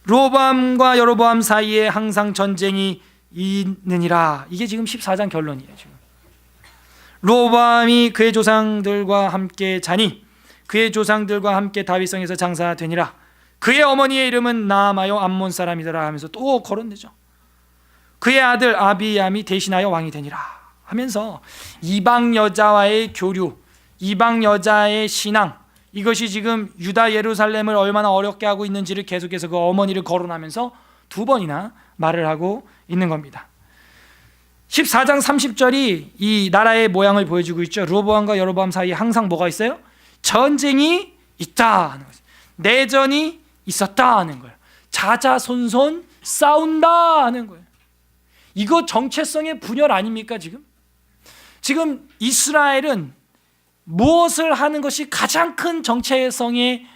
르호보암과 여로보암 사이에 항상 전쟁이 있느니라. 이게 지금 14장 결론이에요. 지금 르호보암이 그의 조상들과 함께 자니 그의 조상들과 함께 다윗성에서 장사되니라. 그의 어머니의 이름은 나아마요 암몬 사람이더라 하면서 또 거론되죠. 그의 아들 아비암이 대신하여 왕이 되니라 하면서 이방 여자와의 교류, 이방 여자의 신앙, 이것이 지금 유다 예루살렘을 얼마나 어렵게 하고 있는지를 계속해서 그 어머니를 거론하면서 두 번이나 말을 하고 있는 겁니다. 14장 30절이 이 나라의 모양을 보여주고 있죠. 르호보암과 여로보암 사이에 항상 뭐가 있어요? 전쟁이 있다 하는 거죠. 내전이 있었다 하는 거예요. 자자손손 싸운다 하는 거예요. 이거 정체성의 분열 아닙니까? 지금 이스라엘은 무엇을 하는 것이 가장 큰 정체성의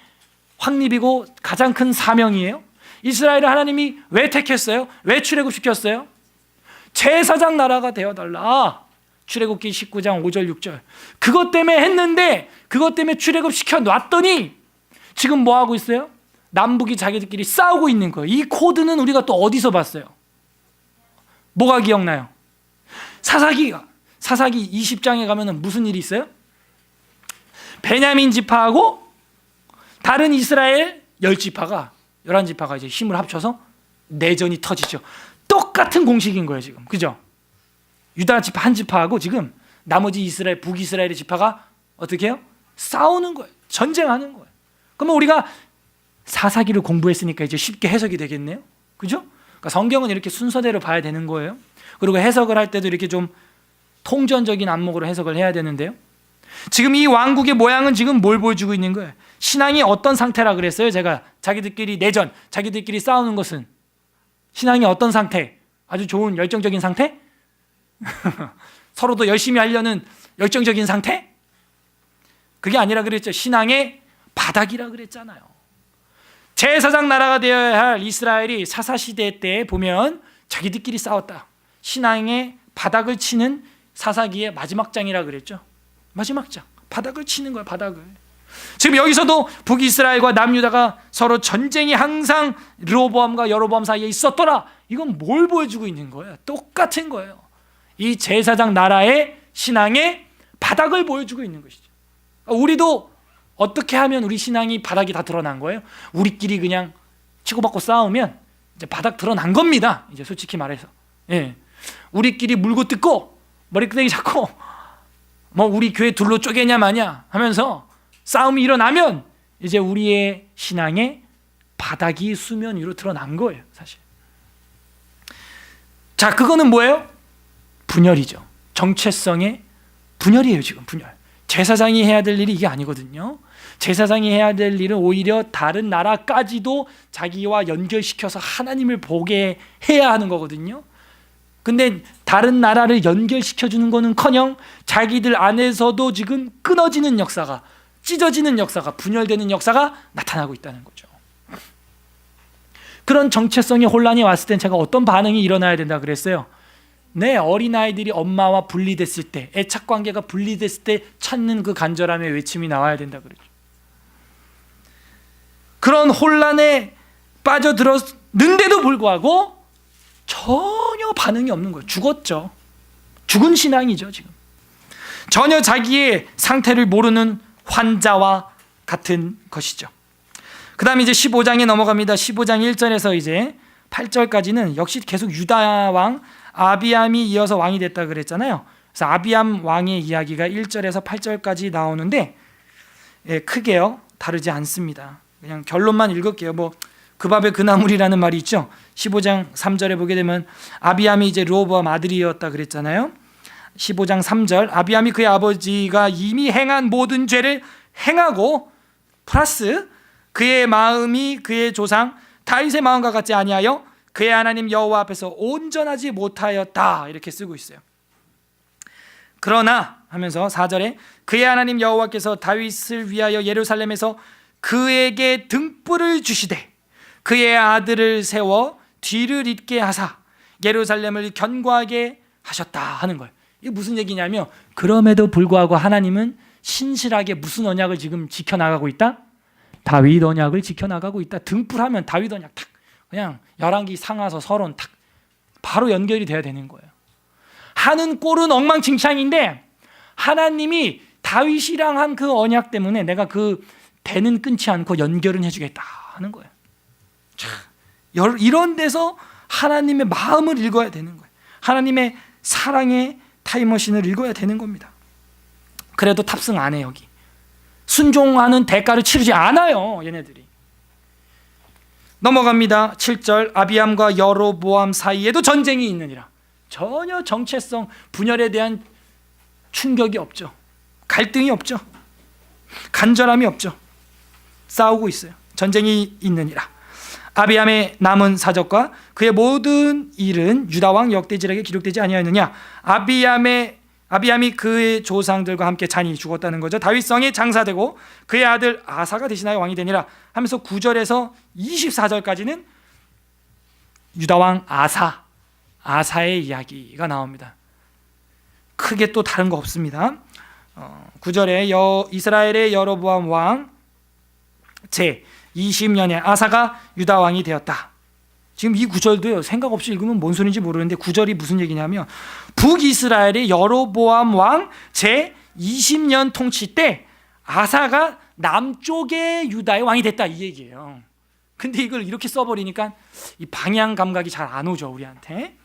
확립이고 가장 큰 사명이에요? 이스라엘을 하나님이 왜 택했어요? 왜 출애굽시켰어요? 제사장 나라가 되어달라. 출애굽기 19장 5절 6절. 그것 때문에 했는데, 그것 때문에 출애굽시켜 놨더니 지금 뭐 하고 있어요? 남북이 자기들끼리 싸우고 있는 거예요. 이 코드는 우리가 또 어디서 봤어요? 뭐가 기억나요? 사사기 20장에 가면 무슨 일이 있어요? 베냐민 지파하고 다른 이스라엘 11지파가 이제 힘을 합쳐서 내전이 터지죠. 똑같은 공식인 거예요, 지금. 그죠? 유다 지파 한 지파하고 지금 나머지 이스라엘, 북이스라엘의 지파가 어떻게 해요? 싸우는 거예요. 전쟁하는 거예요. 그러면 우리가 사사기를 공부했으니까 이제 쉽게 해석이 되겠네요. 그죠? 그러니까 성경은 이렇게 순서대로 봐야 되는 거예요. 그리고 해석을 할 때도 이렇게 좀 통전적인 안목으로 해석을 해야 되는데요. 지금 이 왕국의 모양은 지금 뭘 보여주고 있는 거예요? 신앙이 어떤 상태라 그랬어요? 제가 자기들끼리 내전, 자기들끼리 싸우는 것은 신앙이 어떤 상태? 아주 좋은 열정적인 상태? 서로도 열심히 하려는 열정적인 상태? 그게 아니라 그랬죠. 신앙의 바닥이라 그랬잖아요. 제사장 나라가 되어야 할 이스라엘이 사사시대 때 보면 자기들끼리 싸웠다. 신앙의 바닥을 치는 사사기의 마지막 장이라 그랬죠. 마지막 장. 바닥을 치는 거야, 바닥을. 지금 여기서도 북이스라엘과 남유다가 서로 전쟁이 항상 르호보암과 여로보암 사이에 있었더라. 이건 뭘 보여주고 있는 거예요? 똑같은 거예요. 이 제사장 나라의 신앙의 바닥을 보여주고 있는 것이죠. 우리도 어떻게 하면 우리 신앙이 바닥이 다 드러난 거예요? 우리끼리 그냥 치고받고 싸우면 이제 바닥 드러난 겁니다. 이제 솔직히 말해서. 예. 우리끼리 물고 뜯고 머리끄댕이 잡고 뭐 우리 교회 둘로 쪼개냐 마냐 하면서 싸움이 일어나면 이제 우리의 신앙의 바닥이 수면 위로 드러난 거예요, 사실. 자, 그거는 뭐예요? 분열이죠. 정체성의 분열이에요, 지금 분열. 제사장이 해야 될 일이 이게 아니거든요. 제사장이 해야 될 일은 오히려 다른 나라까지도 자기와 연결시켜서 하나님을 보게 해야 하는 거거든요. 근데 다른 나라를 연결시켜주는 거는커녕 자기들 안에서도 지금 끊어지는 역사가, 찢어지는 역사가, 분열되는 역사가 나타나고 있다는 거죠. 그런 정체성의 혼란이 왔을 땐 제가 어떤 반응이 일어나야 된다 그랬어요? 네, 어린아이들이 엄마와 분리됐을 때, 애착관계가 분리됐을 때 찾는 그 간절함의 외침이 나와야 된다 그랬죠. 그런 혼란에 빠져들었는데도 불구하고 전혀 반응이 없는 거예요. 죽었죠. 죽은 신앙이죠, 지금. 전혀 자기의 상태를 모르는 환자와 같은 것이죠. 그 다음에 이제 15장에 넘어갑니다. 15장 1절에서 이제 8절까지는 역시 계속 유다 왕 아비암이 이어서 왕이 됐다 그랬잖아요. 그래서 아비암 왕의 이야기가 1절에서 8절까지 나오는데 크게요 다르지 않습니다. 그냥 결론만 읽을게요. 뭐 그 밥에 그 나물이라는 말이 있죠. 15장 3절에 보게 되면 아비암이 이제 르호보암 아들이었다 그랬잖아요. 15장 3절 아비암이 그의 아버지가 이미 행한 모든 죄를 행하고 플러스 그의 마음이 그의 조상 다윗의 마음과 같지 아니하여 그의 하나님 여호와 앞에서 온전하지 못하였다 이렇게 쓰고 있어요. 그러나 하면서 4절에 그의 하나님 여호와께서 다윗을 위하여 예루살렘에서 그에게 등불을 주시되 그의 아들을 세워 뒤를 잇게 하사 예루살렘을 견고하게 하셨다 하는 거예요. 이게 무슨 얘기냐면 그럼에도 불구하고 하나님은 신실하게 무슨 언약을 지금 지켜나가고 있다? 다윗 언약을 지켜나가고 있다. 등불하면 다윗 언약 탁 그냥 열왕기 상하서 서론 탁 바로 연결이 돼야 되는 거예요. 하는 꼴은 엉망진창인데 하나님이 다윗이랑 한 그 언약 때문에 내가 그 대는 끊지 않고 연결은 해주겠다 하는 거예요. 자, 이런 데서 하나님의 마음을 읽어야 되는 거예요. 하나님의 사랑의 타임머신을 읽어야 되는 겁니다. 그래도 탑승 안 해 여기. 순종하는 대가를 치르지 않아요 얘네들이. 넘어갑니다. 7절 아비암과 여로보암 사이에도 전쟁이 있느니라. 전혀 정체성 분열에 대한 충격이 없죠. 갈등이 없죠. 간절함이 없죠. 싸우고 있어요. 전쟁이 있느니라. 아비암의 남은 사적과 그의 모든 일은 유다왕 역대지락에 기록되지 아니하였느냐. 아비암이 그의 조상들과 함께 잔이 죽었다는 거죠. 다윗성에 장사되고 그의 아들 아사가 대신하여 왕이 되니라 하면서 9절에서 24절까지는 유다왕 아사의 이야기가 나옵니다. 크게 또 다른 거 없습니다. 9절에 이스라엘의 여로보암 왕 제 20년에 아사가 유다 왕이 되었다. 지금 이 구절도요 생각 없이 읽으면 뭔 소리인지 모르는데 9절이 무슨 얘기냐면 북이스라엘의 여로보암 왕 제 20년 통치 때 아사가 남쪽의 유다의 왕이 됐다 이 얘기예요. 근데 이걸 이렇게 써버리니까 이 방향 감각이 잘 안 오죠 우리한테.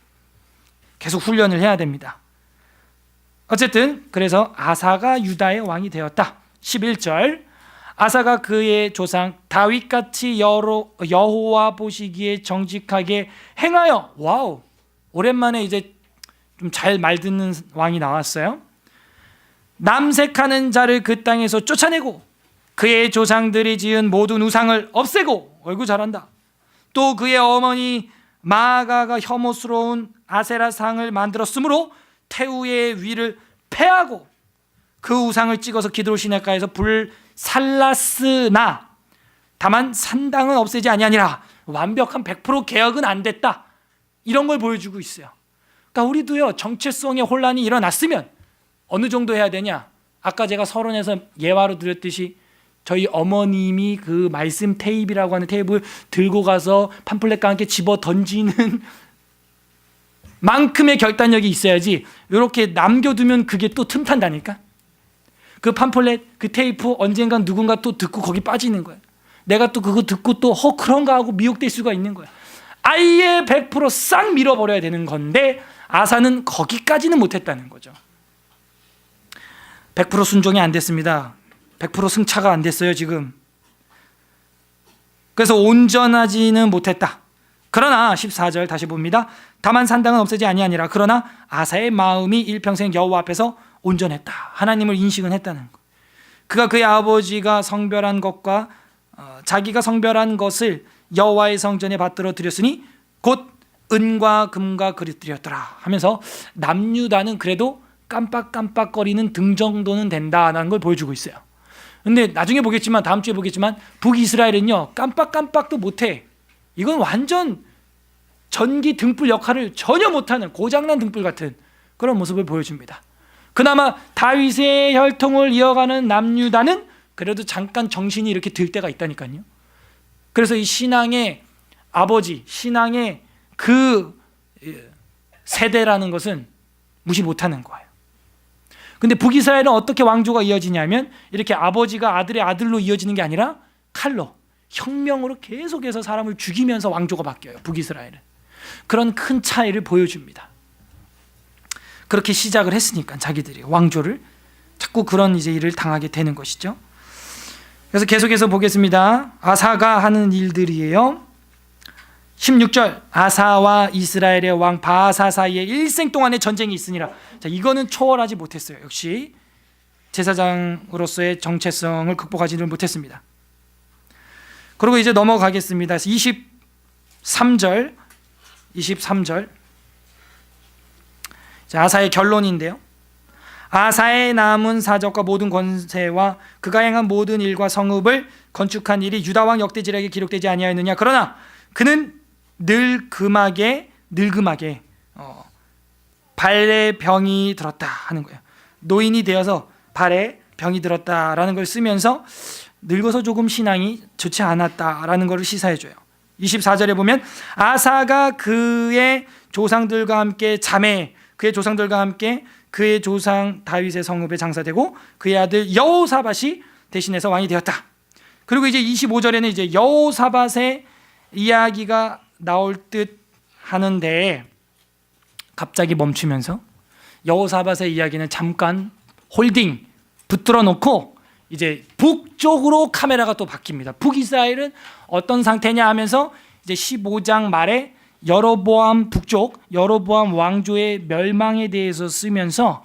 계속 훈련을 해야 됩니다. 어쨌든 그래서 아사가 유다의 왕이 되었다. 11절 아사가 그의 조상 다윗같이 여호와 보시기에 정직하게 행하여, 와우, 오랜만에 이제 좀 잘 말 듣는 왕이 나왔어요. 남색하는 자를 그 땅에서 쫓아내고 그의 조상들이 지은 모든 우상을 없애고, 어이구 잘한다. 또 그의 어머니 마아가가 혐오스러운 아세라 상을 만들었으므로 태우의 위를 패하고 그 우상을 찍어서 기드론 시내가에서 불살랐으나 다만 산당은 없애지 아니하니라. 완벽한 100% 개혁은 안 됐다. 이런 걸 보여주고 있어요. 그러니까 우리도요, 정체성의 혼란이 일어났으면 어느 정도 해야 되냐? 아까 제가 서론에서 예화로 드렸듯이 저희 어머님이 그 말씀 테이프라고 하는 테이프를 들고 가서 팜플렛과 함께 집어 던지는 만큼의 결단력이 있어야지 이렇게 남겨두면 그게 또 틈탄다니까. 그 팜플렛, 그 테이프 언젠간 누군가 또 듣고 거기 빠지는 거야. 내가 또 그거 듣고 또 그런가 하고 미혹될 수가 있는 거야. 아예 100%싹 밀어버려야 되는 건데 아사는 거기까지는 못했다는 거죠. 100% 순종이 안 됐습니다. 100% 승차가 안 됐어요 지금. 그래서 온전하지는 못했다. 그러나 14절 다시 봅니다. 다만 산당은 없애지 아니하니라. 그러나 아사의 마음이 일평생 여호와 앞에서 온전했다. 하나님을 인식은 했다는 것. 그가 그의 아버지가 성별한 것과 자기가 성별한 것을 여호와의 성전에 받들어 드렸으니 곧 은과 금과 그릇 드렸더라 하면서 남유다는 그래도 깜빡깜빡거리는 등 정도는 된다는 걸 보여주고 있어요. 근데 나중에 보겠지만, 다음 주에 보겠지만 북이스라엘은요 깜빡깜빡도 못해. 이건 완전 전기 등불 역할을 전혀 못하는 고장난 등불 같은 그런 모습을 보여줍니다. 그나마 다윗의 혈통을 이어가는 남유다는 그래도 잠깐 정신이 이렇게 들 때가 있다니까요. 그래서 이 신앙의 아버지, 신앙의 그 세대라는 것은 무시 못하는 거예요. 근데 북이스라엘은 어떻게 왕조가 이어지냐면 이렇게 아버지가 아들의 아들로 이어지는 게 아니라 칼로, 혁명으로 계속해서 사람을 죽이면서 왕조가 바뀌어요. 북이스라엘은 그런 큰 차이를 보여줍니다. 그렇게 시작을 했으니까 자기들이 왕조를 자꾸 그런 이제 일을 당하게 되는 것이죠. 그래서 계속해서 보겠습니다. 아사가 하는 일들이에요. 16절 아사와 이스라엘의 왕 바아사 사이에 일생 동안의 전쟁이 있으니라. 자, 이거는 초월하지 못했어요. 역시 제사장으로서의 정체성을 극복하지는 못했습니다. 그리고 이제 넘어가겠습니다. 23절 자, 아사의 결론인데요. 아사의 남은 사적과 모든 권세와 그가 행한 모든 일과 성읍을 건축한 일이 유다왕 역대지략에 기록되지 아니하였느냐. 그러나 그는 늙음하게 발에 병이 들었다 하는 거예요. 노인이 되어서 발에 병이 들었다라는 걸 쓰면서 늙어서 조금 신앙이 좋지 않았다라는 것을 시사해줘요. 24절에 보면 아사가 그의 조상들과 함께 그의 조상들과 함께 그의 조상 다윗의 성읍에 장사되고 그의 아들 여호사밧이 대신해서 왕이 되었다. 그리고 이제 25절에는 이제 여호사밧의 이야기가 나올 듯 하는데 갑자기 멈추면서 여호사밧의 이야기는 잠깐 홀딩 붙들어 놓고 이제 북쪽으로 카메라가 또 바뀝니다. 북이스라엘은 어떤 상태냐 하면서 이제 15장 말에 여로보암 북쪽, 여로보암 왕조의 멸망에 대해서 쓰면서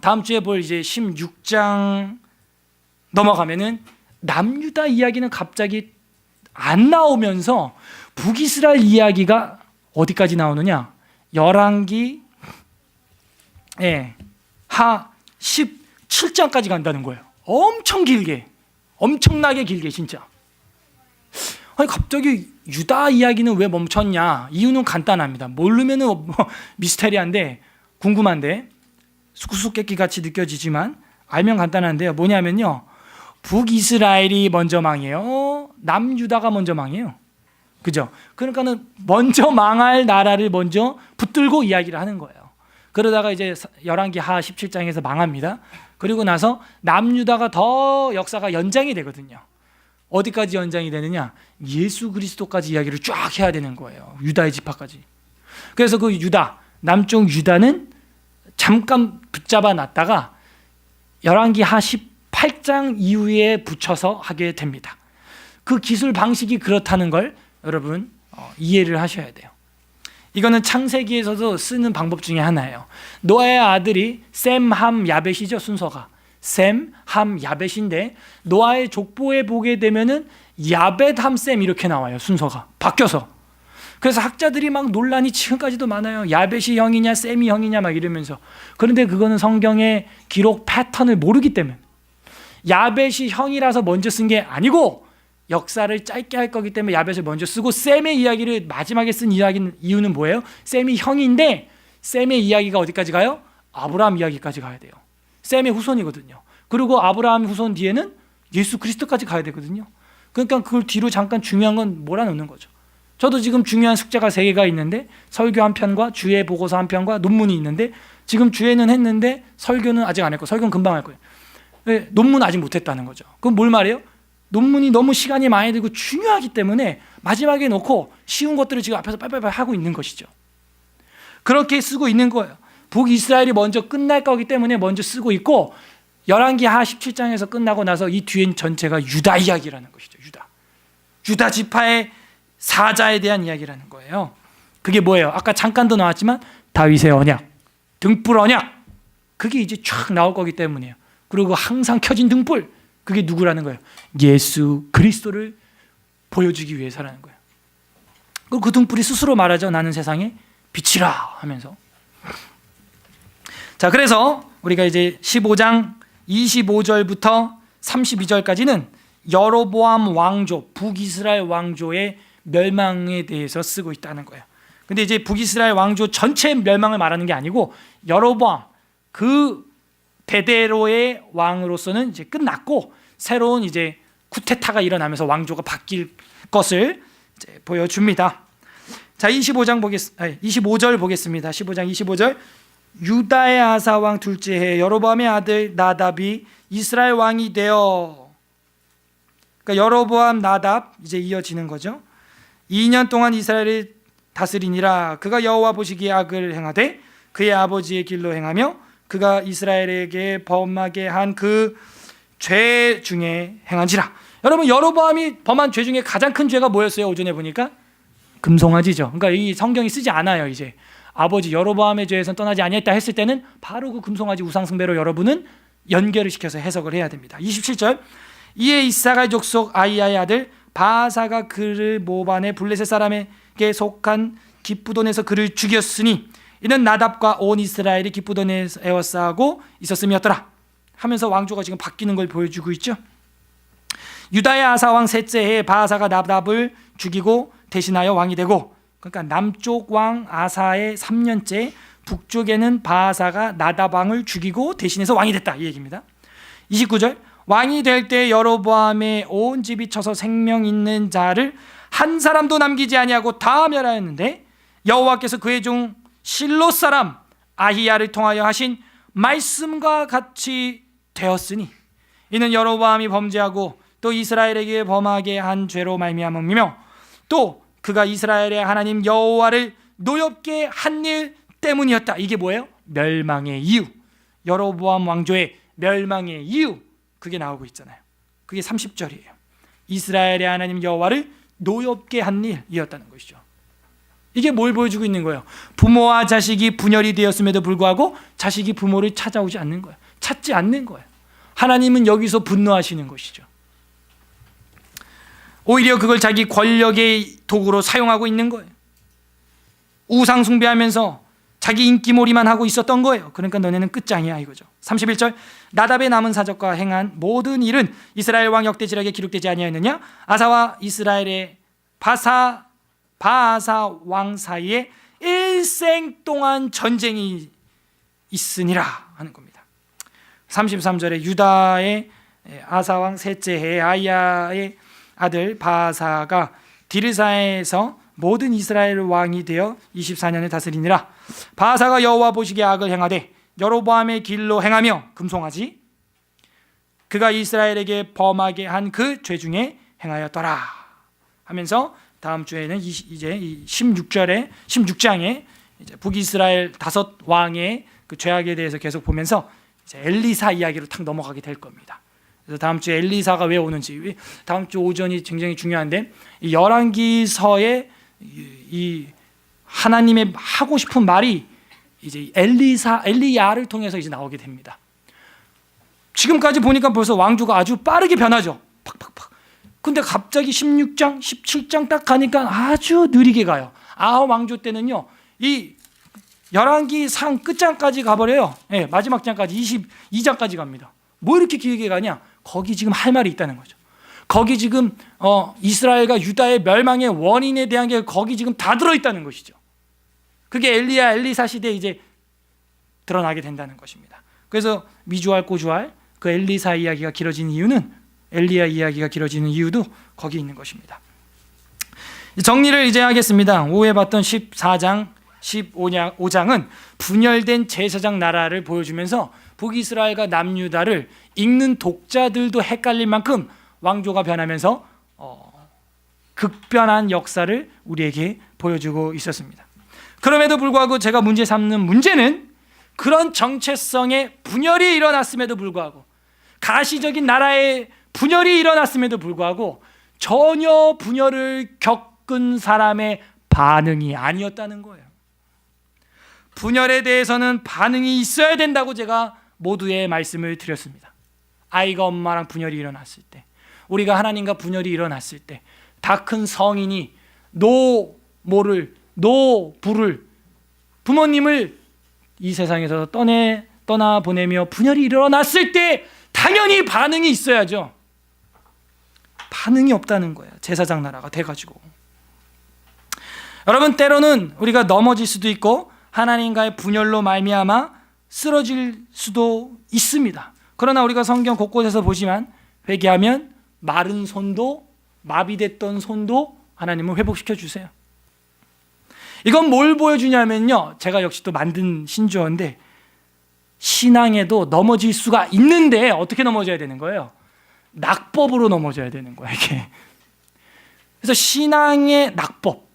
다음 주에 볼 이제 16장 넘어가면은 남유다 이야기는 갑자기 안 나오면서 북이스라엘 이야기가 어디까지 나오느냐? 열왕기 하 17장까지 간다는 거예요. 엄청 길게, 엄청나게 길게 진짜. 아니 갑자기 유다 이야기는 왜 멈췄냐? 이유는 간단합니다. 모르면은 미스테리한데 궁금한데 수수께끼 같이 느껴지지만 알면 간단한데요. 뭐냐면요, 북이스라엘이 먼저 망해요. 남유다가 먼저 망해요. 그죠? 그러니까는 먼저 망할 나라를 먼저 붙들고 이야기를 하는 거예요. 그러다가 이제 열왕기 하 17장에서 망합니다. 그리고 나서 남유다가 더 역사가 연장이 되거든요. 어디까지 연장이 되느냐? 예수 그리스도까지 이야기를 쫙 해야 되는 거예요. 유다의 지파까지. 그래서 그 유다, 남쪽 유다는 잠깐 붙잡아 놨다가 열왕기하 18장 이후에 붙여서 하게 됩니다. 그 기술 방식이 그렇다는 걸 여러분 이해를 하셔야 돼요. 이거는 창세기에서도 쓰는 방법 중에 하나예요. 노아의 아들이 셈, 함, 야벳이죠. 순서가 셈, 함, 야벳인데 노아의 족보에 보게 되면은 야벳, 함, 셈 이렇게 나와요. 순서가 바뀌어서. 그래서 학자들이 막 논란이 지금까지도 많아요. 야벳이 형이냐 셈이 형이냐 막 이러면서. 그런데 그거는 성경의 기록 패턴을 모르기 때문에 야벳이 형이라서 먼저 쓴 게 아니고 역사를 짧게 할 거기 때문에 야벳을 먼저 쓰고 셈의 이야기를 마지막에 쓴 이유는 뭐예요? 셈이 형인데 셈의 이야기가 어디까지 가요? 아브라함 이야기까지 가야 돼요. 셈의 후손이거든요. 그리고 아브라함 후손 뒤에는 예수 그리스도까지 가야 되거든요. 그러니까 그걸 뒤로 잠깐 중요한 건 몰아놓는 거죠. 저도 지금 중요한 숙제가 3개가 있는데 설교 한 편과 주의 보고서 한 편과 논문이 있는데 지금 주에는 했는데 설교는 아직 안 했고 설교는 금방 할 거예요. 네, 논문 아직 못했다는 거죠. 그럼 뭘 말해요? 논문이 너무 시간이 많이 들고 중요하기 때문에 마지막에 놓고 쉬운 것들을 지금 앞에서 빨리빨리 하고 있는 것이죠. 그렇게 쓰고 있는 거예요. 북이스라엘이 먼저 끝날 거기 때문에 먼저 쓰고 있고 열왕기하 17장에서 끝나고 나서 이 뒤엔 전체가 유다 이야기라는 것이죠. 유다 지파의 사자에 대한 이야기라는 거예요. 그게 뭐예요? 아까 잠깐도 나왔지만 다윗의 언약, 등불 언약, 그게 이제 쫙 나올 거기 때문이에요. 그리고 항상 켜진 등불, 그게 누구라는 거예요? 예수 그리스도를 보여주기 위해서라는 거예요. 그리고 그 등불이 스스로 말하죠. 나는 세상의 빛이라 하면서. 자, 그래서 우리가 이제 15장 25절부터 32절까지는 여로보암 왕조, 북이스라엘 왕조의 멸망에 대해서 쓰고 있다는 거예요. 근데 이제 북이스라엘 왕조 전체 멸망을 말하는 게 아니고 여로보암 그 대대로의 왕으로서는 이제 끝났고 새로운 이제 쿠데타가 일어나면서 왕조가 바뀔 것을 이제 보여줍니다. 자, 25절 보겠습니다. 15장 25절. 유다의 아사 왕 둘째 해 여로보암의 아들 나답이 이스라엘 왕이 되어, 그러니까 여로보암 나답 이제 이어지는 거죠. 2년 동안 이스라엘을 다스리니라. 그가 여호와 보시기에 악을 행하되 그의 아버지의 길로 행하며 그가 이스라엘에게 범하게 한 그 죄 중에 행한지라. 여러분, 여로보암이 범한 죄 중에 가장 큰 죄가 뭐였어요? 오전에 보니까 금송아지죠. 그러니까 이 성경이 쓰지 않아요. 이제 아버지 여로보암의 죄에선 떠나지 아니했다 했을 때는 바로 그 금송아지 우상숭배로 여러분은 연결을 시켜서 해석을 해야 됩니다. 27절. 이에 이사갈 족속 아이야의 아들 바아사가 그를 모반의 블레셋 사람에게 속한 기쁘돈에서 그를 죽였으니 이는 나답과 온 이스라엘이 기쁘돈에서 에워싸고 있었음이었더라 하면서 왕조가 지금 바뀌는 걸 보여주고 있죠. 유다의 아사 왕 셋째 해에 바아사가 나답을 죽이고 대신하여 왕이 되고, 그러니까 남쪽 왕 아사의 3년째 북쪽에는 바아사가 나답 왕을 죽이고 대신해서 왕이 됐다, 이 얘기입니다. 29절. 왕이 될 때 여로보암의 온 집이 쳐서 생명 있는 자를 한 사람도 남기지 아니하고 다 멸하였는데 여호와께서 그의 종 실로 사람 아히야를 통하여 하신 말씀과 같이 되었으니 이는 여로보암이 범죄하고 또 이스라엘에게 범하게 한 죄로 말미암음이며 또 그가 이스라엘의 하나님 여호와를 노엽게 한 일 때문이었다. 이게 뭐예요? 멸망의 이유. 여로보암 왕조의 멸망의 이유, 그게 나오고 있잖아요. 그게 30절이에요. 이스라엘의 하나님 여호와를 노엽게 한 일이었다는 것이죠. 이게 뭘 보여주고 있는 거예요? 부모와 자식이 분열이 되었음에도 불구하고 자식이 부모를 찾아오지 않는 거예요. 찾지 않는 거예요. 하나님은 여기서 분노하시는 것이죠. 오히려 그걸 자기 권력의 도구로 사용하고 있는 거예요. 우상 숭배하면서 자기 인기몰이만 하고 있었던 거예요. 그러니까 너네는 끝장이야 이거죠. 31절. 나답의 남은 사적과 행한 모든 일은 이스라엘 왕 역대지략에 기록되지 아니하였느냐? 아사와 이스라엘의 바아사 왕 사이에 일생 동안 전쟁이 있으니라 하는 겁니다. 33절에 유다의 아사 왕 셋째 해에 아이야의 아들 바아사가 디르사에서 모든 이스라엘 왕이 되어 24년을 다스리니라. 바아사가 여호와 보시기에 악을 행하되 여로보암의 길로 행하며 금송아지 그가 이스라엘에게 범하게 한 그 죄 중에 행하였더라 하면서 다음 주에는 이제 16장에 이제 북이스라엘 5 왕의 그 죄악에 대해서 계속 보면서 이제 엘리사 이야기로 탁 넘어가게 될 겁니다. 그래서 다음 주에 엘리사가 왜 오는지, 다음 주 오전이 굉장히 중요한데, 이 열왕기서에 이 하나님의 하고 싶은 말이 이제 엘리야를 통해서 이제 나오게 됩니다. 지금까지 보니까 벌써 왕조가 아주 빠르게 변하죠. 팍팍팍. 근데 갑자기 16장, 17장 딱 가니까 아주 느리게 가요. 아합 왕조 때는요, 이 열왕기상 끝장까지 가버려요. 네, 마지막 장까지 22장까지 갑니다. 뭐 이렇게 길게 가냐? 거기 지금 할 말이 있다는 거죠. 거기 지금 이스라엘과 유다의 멸망의 원인에 대한 게 거기 지금 다 들어있다는 것이죠. 그게 엘리사 시대에 이제 드러나게 된다는 것입니다. 그래서 미주알 꼬주알 그 엘리사 이야기가 길어지는 이유는, 엘리야 이야기가 길어지는 이유도 거기 있는 것입니다. 정리를 이제 하겠습니다. 오후에 봤던 14장 15장은 분열된 제사장 나라를 보여주면서 북이스라엘과 남유다를 읽는 독자들도 헷갈릴 만큼 왕조가 변하면서 극변한 역사를 우리에게 보여주고 있었습니다. 그럼에도 불구하고 제가 문제 삼는 문제는, 그런 정체성의 분열이 일어났음에도 불구하고, 가시적인 나라의 분열이 일어났음에도 불구하고 전혀 분열을 겪은 사람의 반응이 아니었다는 거예요. 분열에 대해서는 반응이 있어야 된다고 제가 모두의 말씀을 드렸습니다. 아이가 엄마랑 분열이 일어났을 때, 우리가 하나님과 분열이 일어났을 때, 다 큰 성인이 부를 부모님을 이 세상에서 떠나 보내며 분열이 일어났을 때 당연히 반응이 있어야죠. 반응이 없다는 거예요. 제사장 나라가 돼가지고. 여러분, 때로는 우리가 넘어질 수도 있고 하나님과의 분열로 말미암아 쓰러질 수도 있습니다. 그러나 우리가 성경 곳곳에서 보지만, 회개하면 마른 손도, 마비됐던 손도 하나님은 회복시켜 주세요. 이건 뭘 보여주냐면요, 제가 역시 또 만든 신조어인데, 신앙에도 넘어질 수가 있는데 어떻게 넘어져야 되는 거예요? 낙법으로 넘어져야 되는 거예요, 이게. 그래서 신앙의 낙법,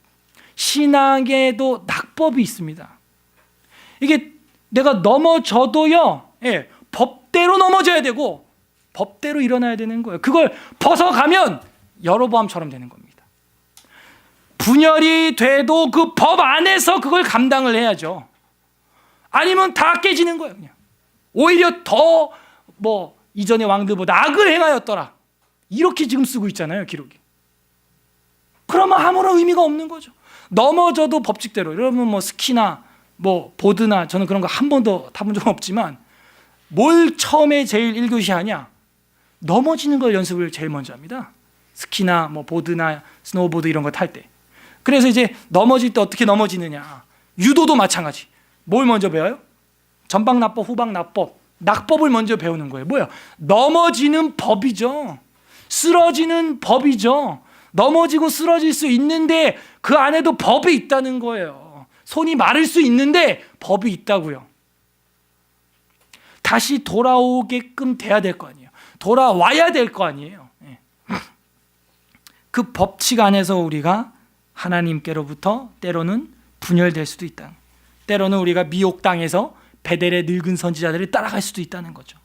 신앙에도 낙법이 있습니다. 이게 내가 넘어져도요, 법대로 넘어져야 되고 법대로 일어나야 되는 거예요. 그걸 벗어가면 여로보암처럼 되는 겁니다. 분열이 돼도 그 법 안에서 그걸 감당을 해야죠. 아니면 다 깨지는 거예요, 그냥. 오히려 더 이전의 왕들보다 악을 행하였더라, 이렇게 지금 쓰고 있잖아요, 기록이. 그러면 아무런 의미가 없는 거죠. 넘어져도 법칙대로. 여러분 스키나 보드나, 저는 그런 거 한 번도 타본 적은 없지만, 뭘 처음에 제일 1교시 하냐? 넘어지는 걸 연습을 제일 먼저 합니다. 스키나 보드나 스노우보드 이런 거 탈 때. 그래서 이제 넘어질 때 어떻게 넘어지느냐, 유도도 마찬가지. 뭘 먼저 배워요? 전방납법, 후방납법, 낙법을 먼저 배우는 거예요. 뭐예요? 넘어지는 법이죠. 쓰러지는 법이죠. 넘어지고 쓰러질 수 있는데 그 안에도 법이 있다는 거예요. 손이 마를 수 있는데 법이 있다고요. 다시 돌아오게끔 돼야 될 거 아니에요. 돌아와야 될 거 아니에요. 그 법칙 안에서 우리가 하나님께로부터 때로는 분열될 수도 있다. 때로는 우리가 미혹당해서 베델의 늙은 선지자들을 따라갈 수도 있다는 거죠.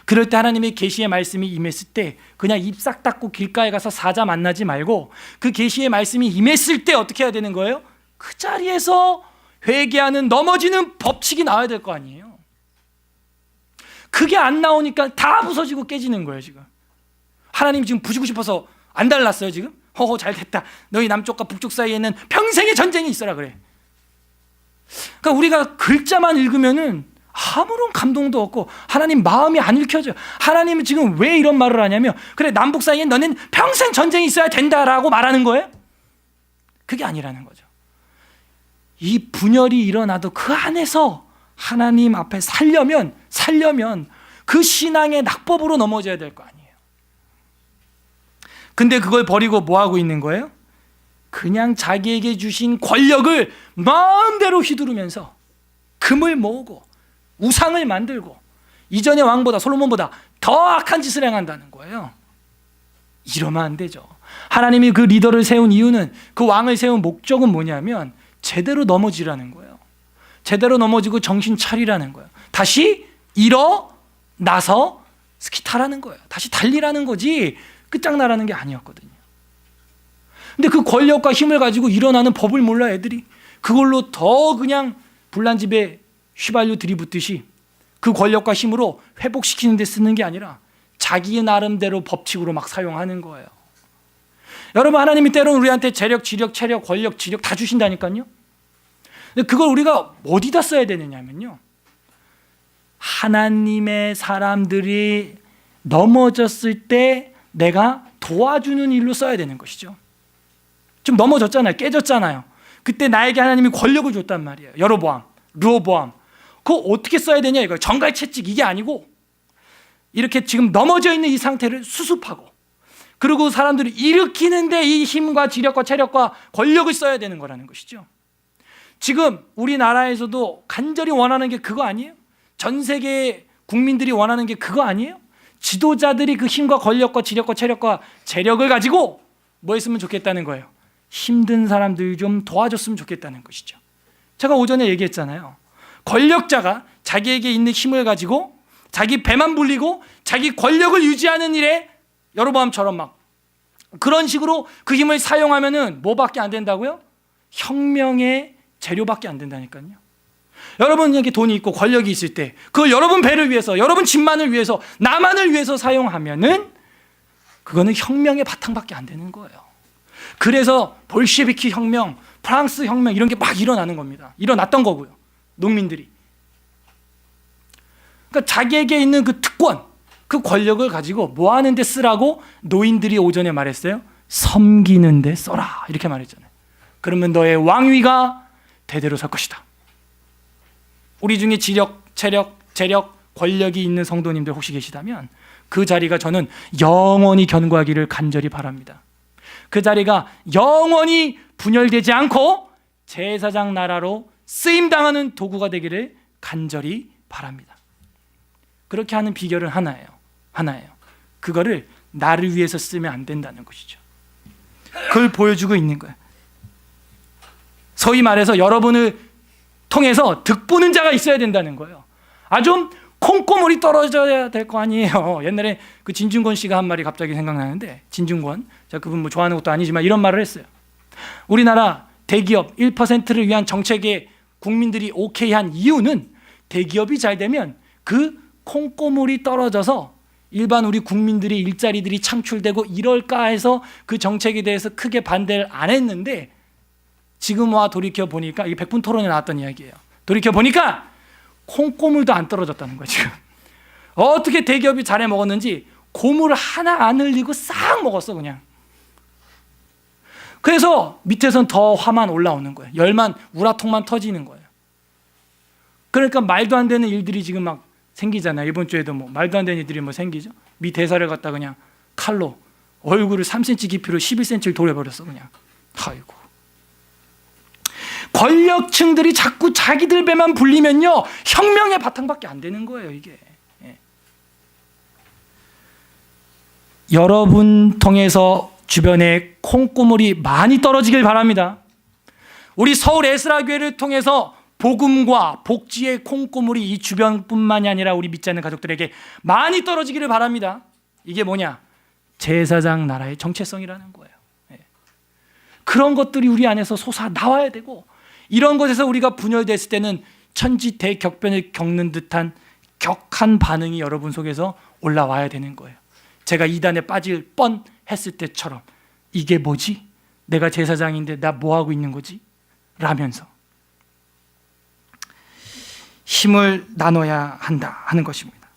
그럴 때 하나님의 계시의 말씀이 임했을 때 그냥 입 싹 닫고 길가에 가서 사자 만나지 말고, 그 계시의 말씀이 임했을 때 어떻게 해야 되는 거예요? 그 자리에서 회개하는, 넘어지는 법칙이 나와야 될 거 아니에요. 그게 안 나오니까 다 부서지고 깨지는 거예요, 지금. 하나님 지금 부시고 싶어서 안 달랐어요, 지금? 허허, 잘 됐다. 너희 남쪽과 북쪽 사이에는 평생의 전쟁이 있어라 그래. 그러니까 우리가 글자만 읽으면은 아무런 감동도 없고 하나님 마음이 안 읽혀져요. 하나님은 지금 왜 이런 말을 하냐면, 그래, 남북 사이에 너는 평생 전쟁이 있어야 된다라고 말하는 거예요? 그게 아니라는 거죠. 이 분열이 일어나도 그 안에서 하나님 앞에 살려면 그 신앙의 낙법으로 넘어져야 될 거 아니에요. 근데 그걸 버리고 뭐 하고 있는 거예요? 그냥 자기에게 주신 권력을 마음대로 휘두르면서 금을 모으고 우상을 만들고 이전의 왕보다, 솔로몬보다 더 악한 짓을 행한다는 거예요. 이러면 안 되죠. 하나님이 그 리더를 세운 이유는, 그 왕을 세운 목적은 뭐냐면 제대로 넘어지라는 거예요. 제대로 넘어지고 정신 차리라는 거예요. 다시 일어나서 스키 타라는 거예요. 다시 달리라는 거지 끝장나라는 게 아니었거든요. 근데 그 권력과 힘을 가지고 일어나는 법을 몰라 애들이. 그걸로 더 그냥 불난 집에 휘발유 들이붓듯이 그 권력과 힘으로 회복시키는 데 쓰는 게 아니라 자기 나름대로 법칙으로 막 사용하는 거예요. 여러분, 하나님이 때로는 우리한테 재력, 지력, 체력, 권력, 지력 다 주신다니까요. 근데 그걸 우리가 어디다 써야 되느냐면요, 하나님의 사람들이 넘어졌을 때 내가 도와주는 일로 써야 되는 것이죠. 좀 넘어졌잖아요. 깨졌잖아요. 그때 나에게 하나님이 권력을 줬단 말이에요. 여로보암, 르호보암. 그거 어떻게 써야 되냐 이거예요. 정갈채찍 이게 아니고 이렇게 지금 넘어져 있는 이 상태를 수습하고, 그리고 사람들을 일으키는데 이 힘과 지력과 체력과 권력을 써야 되는 거라는 것이죠. 지금 우리나라에서도 간절히 원하는 게 그거 아니에요? 전 세계 국민들이 원하는 게 그거 아니에요? 지도자들이 그 힘과 권력과 지력과 체력과 재력을 가지고 뭐 했으면 좋겠다는 거예요? 힘든 사람들 좀 도와줬으면 좋겠다는 것이죠. 제가 오전에 얘기했잖아요. 권력자가 자기에게 있는 힘을 가지고 자기 배만 불리고 자기 권력을 유지하는 일에 여로보암처럼 막 그런 식으로 그 힘을 사용하면은 뭐밖에 안 된다고요? 혁명의 재료밖에 안 된다니까요. 여러분에게 돈이 있고 권력이 있을 때 그걸 여러분 배를 위해서, 여러분 집만을 위해서, 나만을 위해서 사용하면은 그거는 혁명의 바탕밖에 안 되는 거예요. 그래서 볼셰비키 혁명, 프랑스 혁명 이런 게 막 일어나는 겁니다. 일어났던 거고요. 농민들이. 그러니까 자기에게 있는 그 특권, 그 권력을 가지고 뭐 하는 데 쓰라고 노인들이 오전에 말했어요? 섬기는 데 써라. 이렇게 말했잖아요. 그러면 너의 왕위가 대대로 설 것이다. 우리 중에 지력, 체력, 재력, 권력이 있는 성도님들 혹시 계시다면 그 자리가 저는 영원히 견고하기를 간절히 바랍니다. 그 자리가 영원히 분열되지 않고 제사장 나라로 쓰임당하는 도구가 되기를 간절히 바랍니다. 그렇게 하는 비결은 하나예요. 그거를 나를 위해서 쓰면 안 된다는 것이죠. 그걸 보여주고 있는 거예요. 소위 말해서 여러분을 통해서 득보는 자가 있어야 된다는 거예요. 좀 콩고물이 떨어져야 될 거 아니에요. 옛날에 그 진중권 씨가 한 말이 갑자기 생각나는데, 진중권, 제가 그분 뭐 좋아하는 것도 아니지만 이런 말을 했어요. 우리나라 대기업 1%를 위한 정책에 국민들이 오케이 한 이유는 대기업이 잘 되면 그 콩고물이 떨어져서 일반 우리 국민들의 일자리들이 창출되고 이럴까 해서 그 정책에 대해서 크게 반대를 안 했는데, 지금 와 돌이켜 보니까 이게 100분 토론에 나왔던 이야기예요. 돌이켜 보니까 콩고물도 안 떨어졌다는 거예요. 지금 어떻게 대기업이 잘해 먹었는지 고물 하나 안 흘리고 싹 먹었어 그냥. 그래서 밑에선 더 화만 올라오는 거예요. 열만, 우라통만 터지는 거예요. 그러니까 말도 안 되는 일들이 지금 막 생기잖아요. 이번 주에도 뭐 말도 안 되는 일들이 뭐 생기죠. 미 대사를 갖다 그냥 칼로 얼굴을 3cm 깊이로 11cm를 돌려버렸어 그냥. 아이고. 권력층들이 자꾸 자기들 배만 불리면요, 혁명의 바탕밖에 안 되는 거예요 이게. 여러분 통해서 주변에 콩고물이 많이 떨어지길 바랍니다. 우리 서울 에스라 교회를 통해서 복음과 복지의 콩고물이 이 주변뿐만이 아니라 우리 믿지 않는 가족들에게 많이 떨어지기를 바랍니다. 이게 뭐냐? 제사장 나라의 정체성이라는 거예요. 그런 것들이 우리 안에서 솟아 나와야 되고, 이런 것에서 우리가 분열됐을 때는 천지 대격변을 겪는 듯한 격한 반응이 여러분 속에서 올라와야 되는 거예요. 제가 이단에 빠질 뻔했을 때처럼, 이게 뭐지? 내가 제사장인데 나 뭐하고 있는 거지? 라면서 힘을 나눠야 한다 하는 것입니다.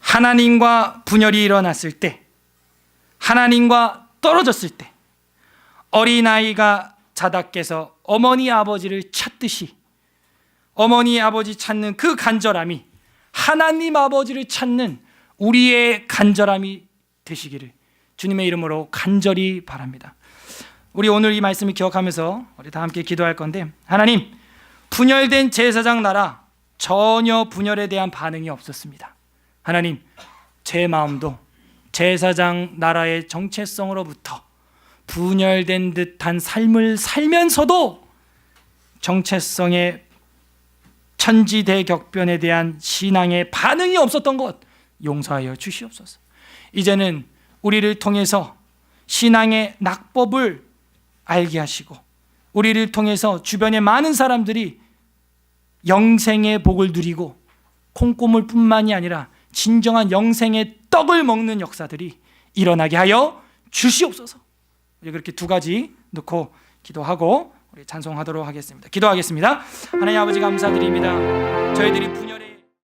하나님과 분열이 일어났을 때, 하나님과 떨어졌을 때, 어린아이가 자다께서 어머니 아버지를 찾듯이 어머니 아버지 찾는 그 간절함이 하나님 아버지를 찾는 우리의 간절함이 되시기를 주님의 이름으로 간절히 바랍니다. 우리 오늘 이 말씀을 기억하면서 우리 다 함께 기도할 건데, 하나님, 분열된 제사장 나라 전혀 분열에 대한 반응이 없었습니다. 하나님, 제 마음도 제사장 나라의 정체성으로부터 분열된 듯한 삶을 살면서도 정체성에 천지대격변에 대한 신앙의 반응이 없었던 것 용서하여 주시옵소서. 이제는 우리를 통해서 신앙의 낙법을 알게 하시고 우리를 통해서 주변의 많은 사람들이 영생의 복을 누리고 콩고물 뿐만이 아니라 진정한 영생의 떡을 먹는 역사들이 일어나게 하여 주시옵소서. 우리 그렇게 두 가지 놓고 기도하고 우리 찬송하도록 하겠습니다. 기도하겠습니다. 하나님 아버지 감사드립니다. 저희들이 분열의